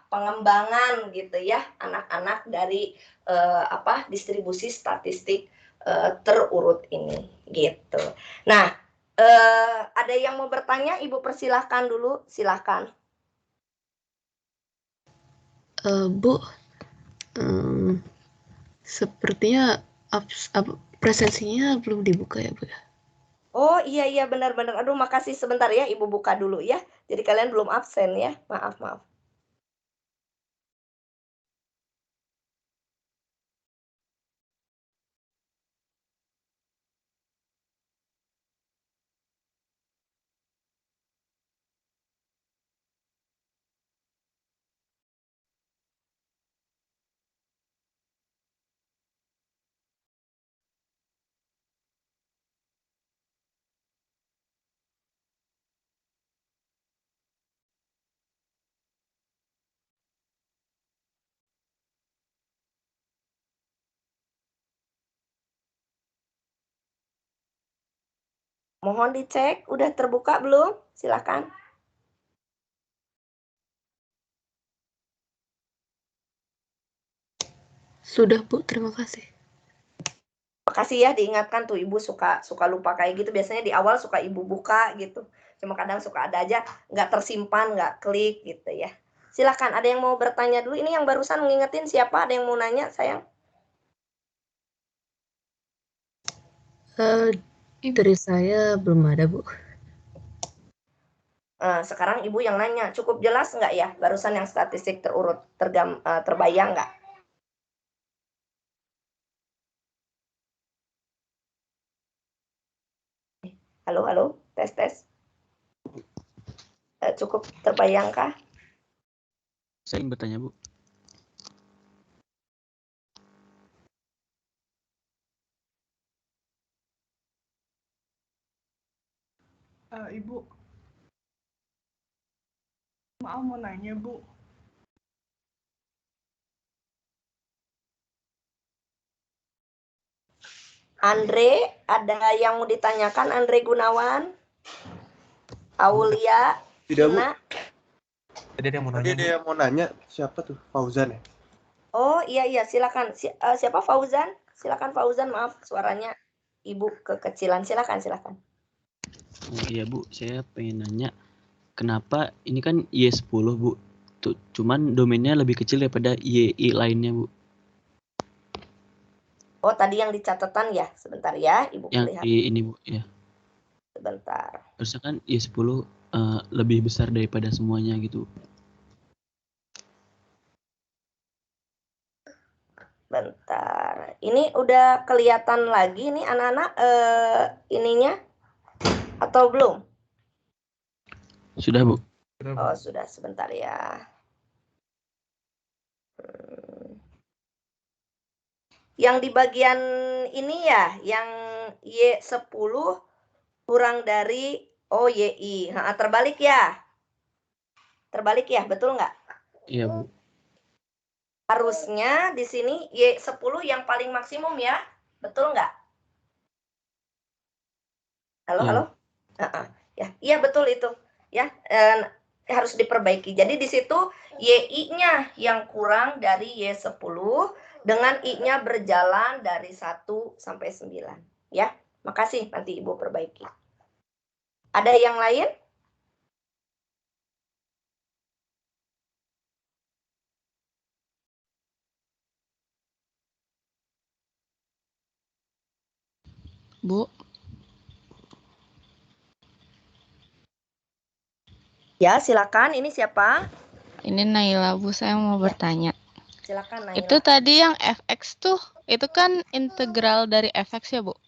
pengembangan gitu ya anak-anak dari distribusi statistik terurut ini gitu. Nah, ada yang mau bertanya? Ibu persilahkan dulu, silahkan. Bu, sepertinya presensinya belum dibuka ya, Bu? Oh iya benar-benar. Aduh, makasih, sebentar ya, Ibu buka dulu ya. Jadi kalian belum absen ya. Maaf. Mohon dicek, udah terbuka belum? Silakan. Sudah, Bu. Terima kasih. Makasih ya diingatkan tuh, Ibu suka lupa kayak gitu. Biasanya di awal suka Ibu buka gitu. Cuma kadang suka ada aja nggak tersimpan, nggak klik gitu ya. Silakan, ada yang mau bertanya dulu? Ini yang barusan ngingetin siapa? Ada yang mau nanya, sayang? Dari saya belum ada, Bu. Sekarang Ibu yang nanya, cukup jelas nggak ya barusan yang statistik terurut, terbayang nggak? Halo, halo, tes. Cukup terbayangkah? Saya ingin bertanya, Bu. Ibu, maaf mau nanya, Bu. Andre, ada yang mau ditanyakan? Andre Gunawan? Aulia? Tidak, Bu. Ina? Jadi ada yang mau Tadi nanya. ada yang mau nanya, siapa tuh? Fauzan ya? Oh iya, silakan. Siapa Fauzan? Silakan Fauzan, maaf suaranya Ibu kekecilan. Silakan. Oh iya, Bu. Saya pengen nanya, kenapa ini kan Y10, Bu. Cuman domainnya lebih kecil daripada YI lainnya, Bu. Oh, tadi yang di catatan ya. Sebentar ya, Ibu Yang lihat. di ini, Bu, ya. Sebentar. Harusnya kan Y10 lebih besar daripada semuanya gitu. Bentar. Ini udah kelihatan lagi nih anak-anak ininya atau belum? Sudah, Bu. Oh, sudah. Sebentar ya. Yang di bagian ini ya, yang Y10 kurang dari YI. Terbalik ya? Terbalik ya, betul nggak? Iya, Bu. Harusnya di sini Y10 yang paling maksimum ya, betul nggak? Halo? Ya, iya betul itu. Ya, harus diperbaiki. Jadi di situ YI-nya yang kurang dari Y10 dengan I-nya berjalan dari 1 sampai 9. Ya, makasih, nanti Ibu perbaiki. Ada yang lain? Bu, Ya, silakan. Ini siapa? ini Naila, Bu. Saya mau bertanya. Silakan, Naila. Itu tadi yang fx tuh, itu kan integral dari fx ya, Bu?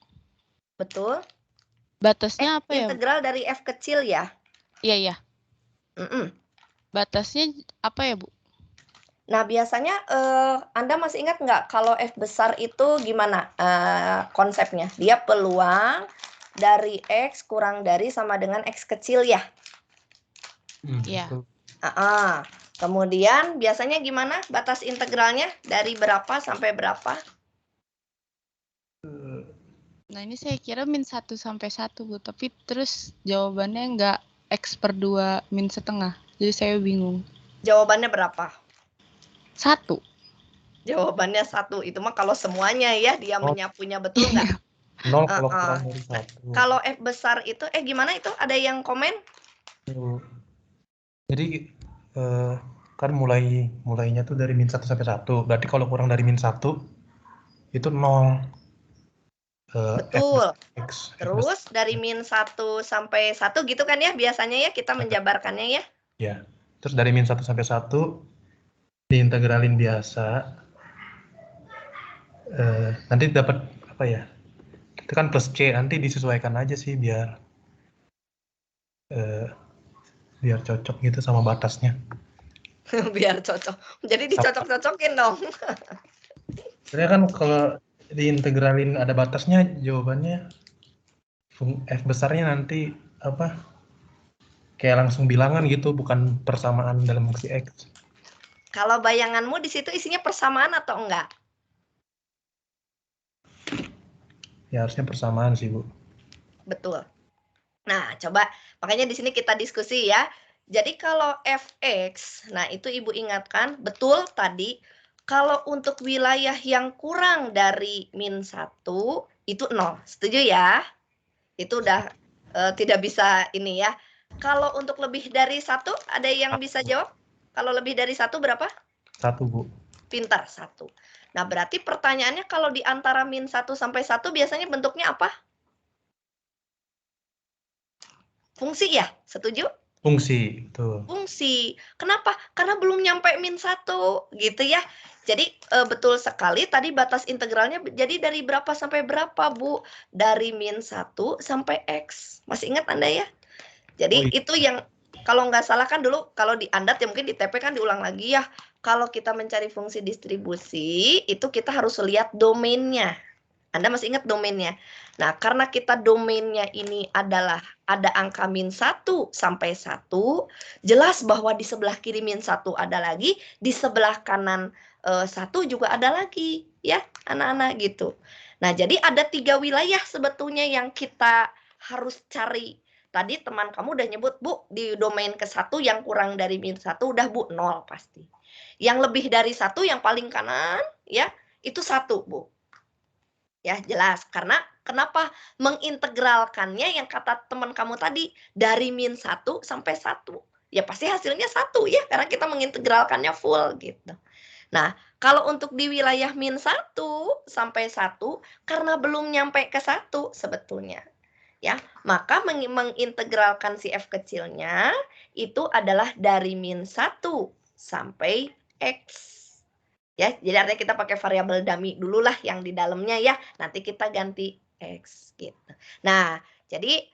Betul. Batasnya apa ya, Bu? Integral dari F kecil ya? Iya. Batasnya apa ya, Bu? Nah, biasanya Anda masih ingat nggak kalau F besar itu gimana konsepnya? Dia peluang dari X kurang dari sama dengan X kecil ya? Iya. Kemudian biasanya gimana batas integralnya? Dari berapa sampai berapa? Nah, ini saya kira min 1 sampai 1, Bu. Tapi terus jawabannya nggak X per 2 min setengah. Jadi saya bingung. Jawabannya berapa? 1. Jawabannya 1. Itu mah kalau semuanya ya dia menyapunya, betul nggak? 0 kalau kurang dari 1. Kalau F besar itu, gimana itu? Ada yang komen? Jadi kan mulainya tuh dari min 1 sampai 1. Berarti kalau kurang dari min 1 itu 0. Betul. X. Terus dari min 1 sampai 1 gitu kan ya biasanya ya kita menjabarkannya ya? Ya. Terus dari min 1 sampai 1 diintegralin biasa. Nanti dapat apa ya? Itu kan plus C, nanti disesuaikan aja sih biar cocok gitu sama batasnya. Biar cocok. Jadi dicocok-cocokin dong. Sebenarnya kan kalau diintegralin ada batasnya, jawabannya F besarnya nanti apa? Kayak langsung bilangan gitu, bukan persamaan dalam fungsi X. Kalau bayanganmu di situ isinya persamaan atau enggak? Ya harusnya persamaan sih, Bu. Betul. Nah, coba makanya di sini kita diskusi ya. Jadi kalau fx, nah itu Ibu ingatkan, betul tadi, kalau untuk wilayah yang kurang dari -1, itu 0. Setuju ya? Itu udah tidak bisa ini ya. Kalau untuk lebih dari 1, ada yang bisa jawab? Kalau lebih dari 1 berapa? 1, Bu. Pintar, 1. Nah, berarti pertanyaannya kalau di antara -1 sampai 1 biasanya bentuknya apa? Fungsi ya? Setuju? Fungsi, betul. Fungsi. Kenapa? Karena belum nyampe -1 gitu ya. Jadi betul sekali tadi batas integralnya jadi dari berapa sampai berapa, Bu? Dari -1 sampai X. Masih ingat Anda ya? Jadi itu yang kalau nggak salah kan dulu kalau di Andat ya mungkin di TP kan diulang lagi ya. Kalau kita mencari fungsi distribusi itu kita harus lihat domainnya. Anda masih ingat domainnya? Nah, karena kita domainnya ini adalah ada angka -1 sampai 1, jelas bahwa di sebelah kiri -1 ada lagi, di sebelah kanan 1 juga ada lagi, ya anak-anak gitu. Nah, jadi ada 3 wilayah sebetulnya yang kita harus cari. Tadi teman kamu udah nyebut, Bu, di domain ke-1 yang kurang dari -1 udah Bu, 0 pasti. Yang lebih dari 1 yang paling kanan, ya, itu 1, Bu. Ya, jelas. Karena kenapa mengintegralkannya yang kata teman kamu tadi dari -1 sampai 1. Ya pasti hasilnya 1 ya, karena kita mengintegralkannya full gitu. Nah, kalau untuk di wilayah -1 sampai 1 karena belum nyampe ke 1 sebetulnya. Ya, maka mengintegralkan si f kecilnya itu adalah dari -1 sampai X. Ya, jadi artinya kita pakai variabel dummy dulu lah yang di dalamnya ya. Nanti kita ganti X gitu. Nah, jadi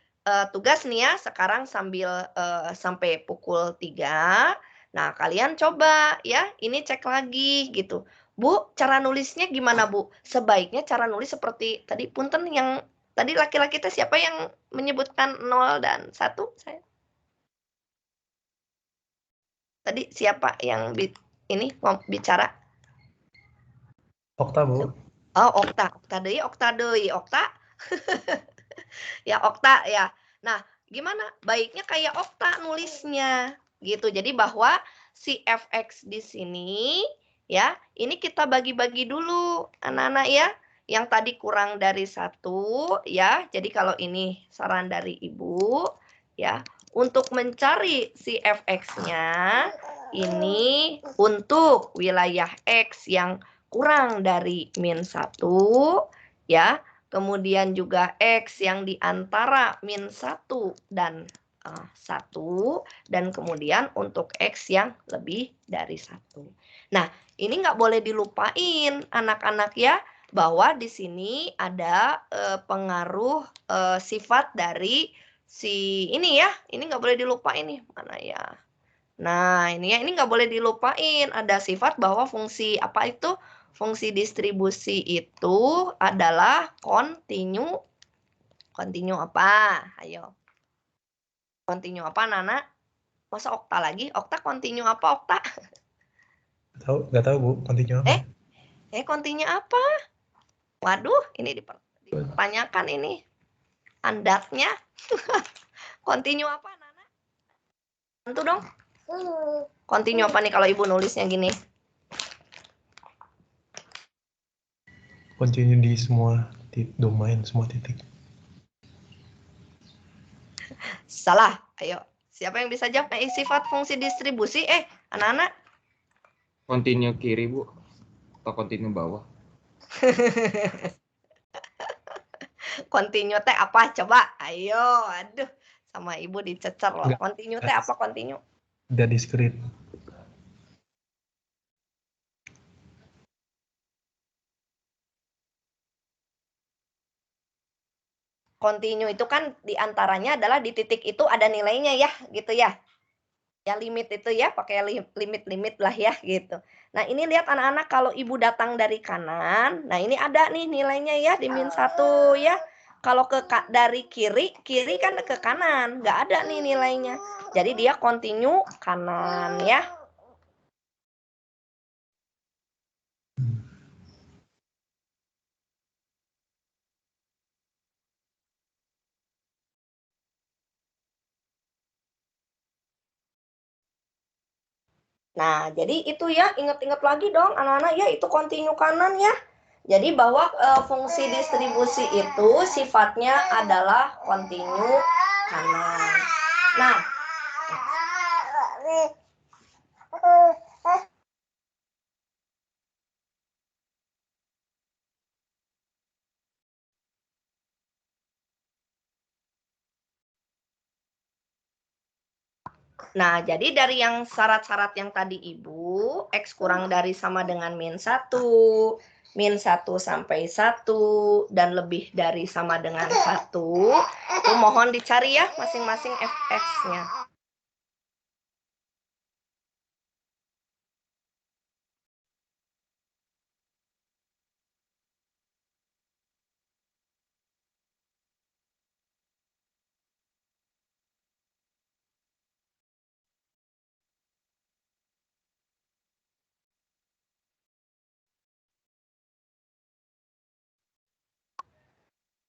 tugas nih ya sekarang sambil sampai pukul 3. Nah, kalian coba ya, ini cek lagi gitu. Bu, cara nulisnya gimana, Bu? Sebaiknya cara nulis seperti tadi punten yang tadi laki-laki itu siapa yang menyebutkan 0 dan 1? Saya. Tadi siapa yang ini bicara? Okta, Bu. Oh, Okta. Okta deui. Okta. Ya, Okta ya. Nah, gimana? Baiknya kayak Okta nulisnya gitu. Jadi bahwa si fx di sini ya, ini kita bagi-bagi dulu anak-anak ya. Yang tadi kurang dari 1 ya. Jadi kalau ini saran dari Ibu ya, untuk mencari si fx-nya ini untuk wilayah X yang kurang dari -1 ya. Kemudian juga X yang di antara -1 dan 1 dan kemudian untuk X yang lebih dari 1. Nah, ini nggak boleh dilupain anak-anak ya, bahwa di sini ada pengaruh sifat dari si ini ya, ini nggak boleh dilupain nih, mana ya. Nah, ini ya, ini nggak boleh dilupain, ada sifat bahwa fungsi apa itu? Fungsi distribusi itu adalah kontinu. Kontinu apa? Ayo. Kontinu apa, Nana? Masa Okta lagi? Okta kontinu apa, Okta? Nggak tahu, Bu. Continue apa? Kontinu apa? Waduh, ini dipertanyakan ini. Andatnya. Kontinu apa, Nana? Bantu dong. Kontinu apa nih kalau Ibu nulisnya gini? Continue di semua domain, semua titik. Salah. Ayo. Siapa yang bisa jawab? Sifat fungsi distribusi. Anak-anak. Continue kiri, Bu. Atau continue bawah? Continue teh apa? Coba. Ayo. Aduh. Sama Ibu dicecer loh. Enggak. Continue teh apa continue? Udah discrete. Continue itu kan diantaranya adalah di titik itu ada nilainya ya, gitu ya. Ya limit itu ya, pakai limit-limit lah ya gitu. Nah ini lihat anak-anak kalau Ibu datang dari kanan, nah ini ada nih nilainya ya di -1 ya. Kalau dari kiri kan ke kanan, nggak ada nih nilainya. Jadi dia continue kanan ya. Nah, jadi itu ya, ingat-ingat lagi dong anak-anak ya, itu kontinu kanan ya. Jadi bahwa fungsi distribusi itu sifatnya adalah kontinu kanan. Nah, jadi dari yang syarat-syarat yang tadi Ibu, X kurang dari sama dengan min 1 sampai 1, dan lebih dari sama dengan 1, itu mohon dicari ya masing-masing fx-nya.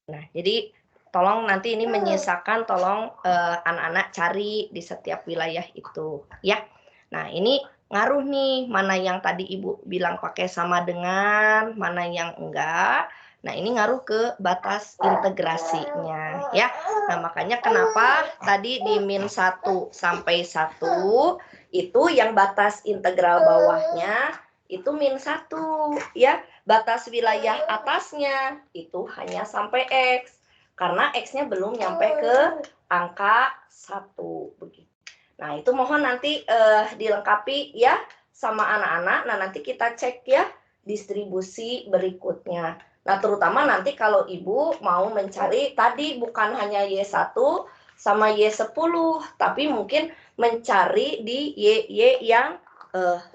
Nah, jadi tolong nanti ini menyisakan, tolong anak-anak cari di setiap wilayah itu, ya. Nah, ini ngaruh nih, mana yang tadi Ibu bilang pakai sama dengan, mana yang enggak. Nah, ini ngaruh ke batas integrasinya, ya. Nah, makanya kenapa tadi di min 1 sampai 1, itu yang batas integral bawahnya, itu min 1, ya. Batas wilayah atasnya itu hanya sampai X, karena X-nya belum nyampe ke angka 1. Begitu. Nah, itu mohon nanti dilengkapi ya sama anak-anak. Nah, nanti kita cek ya distribusi berikutnya. Nah, terutama nanti kalau Ibu mau mencari tadi bukan hanya Y1 sama Y10, tapi mungkin mencari di Y yang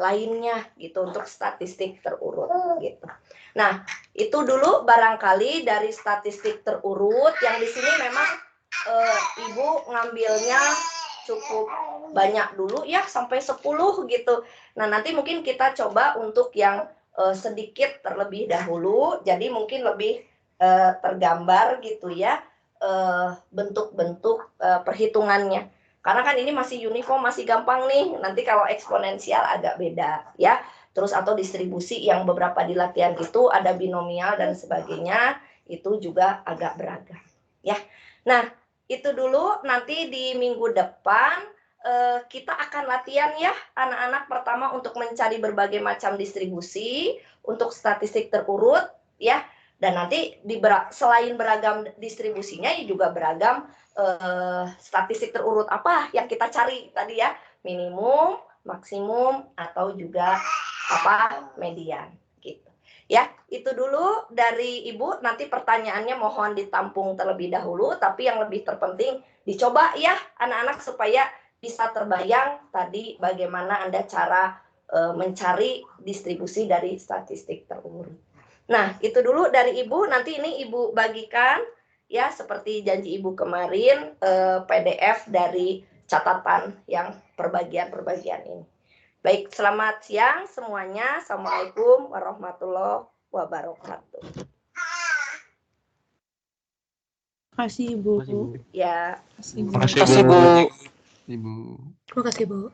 lainnya gitu untuk statistik terurut gitu. Nah, itu dulu barangkali dari statistik terurut yang di sini memang Ibu ngambilnya cukup banyak dulu ya sampai 10 gitu. Nah, nanti mungkin kita coba untuk yang sedikit terlebih dahulu, jadi mungkin lebih tergambar gitu ya bentuk-bentuk perhitungannya. Karena kan ini masih uniform, masih gampang nih. Nanti kalau eksponensial agak beda ya. Terus atau distribusi yang beberapa di latihan itu ada binomial dan sebagainya, itu juga agak beragam ya. Nah, itu dulu. Nanti di minggu depan kita akan latihan ya anak-anak, pertama untuk mencari berbagai macam distribusi untuk statistik terurut ya. Dan nanti selain beragam distribusinya juga beragam statistik terurut apa yang kita cari tadi ya, minimum, maksimum, atau juga median gitu. Ya, itu dulu dari Ibu. Nanti pertanyaannya mohon ditampung terlebih dahulu, tapi yang lebih terpenting dicoba ya anak-anak supaya bisa terbayang tadi bagaimana Anda cara mencari distribusi dari statistik terurut. Nah, itu dulu dari Ibu. Nanti ini Ibu bagikan ya seperti janji Ibu kemarin PDF dari catatan yang perbagian ini. Baik, selamat siang semuanya. Assalamualaikum warahmatullahi wabarakatuh. Terima kasih, Ibu. Ya. Terima kasih, Bu. Terima kasih, Bu. Terima kasih, Bu.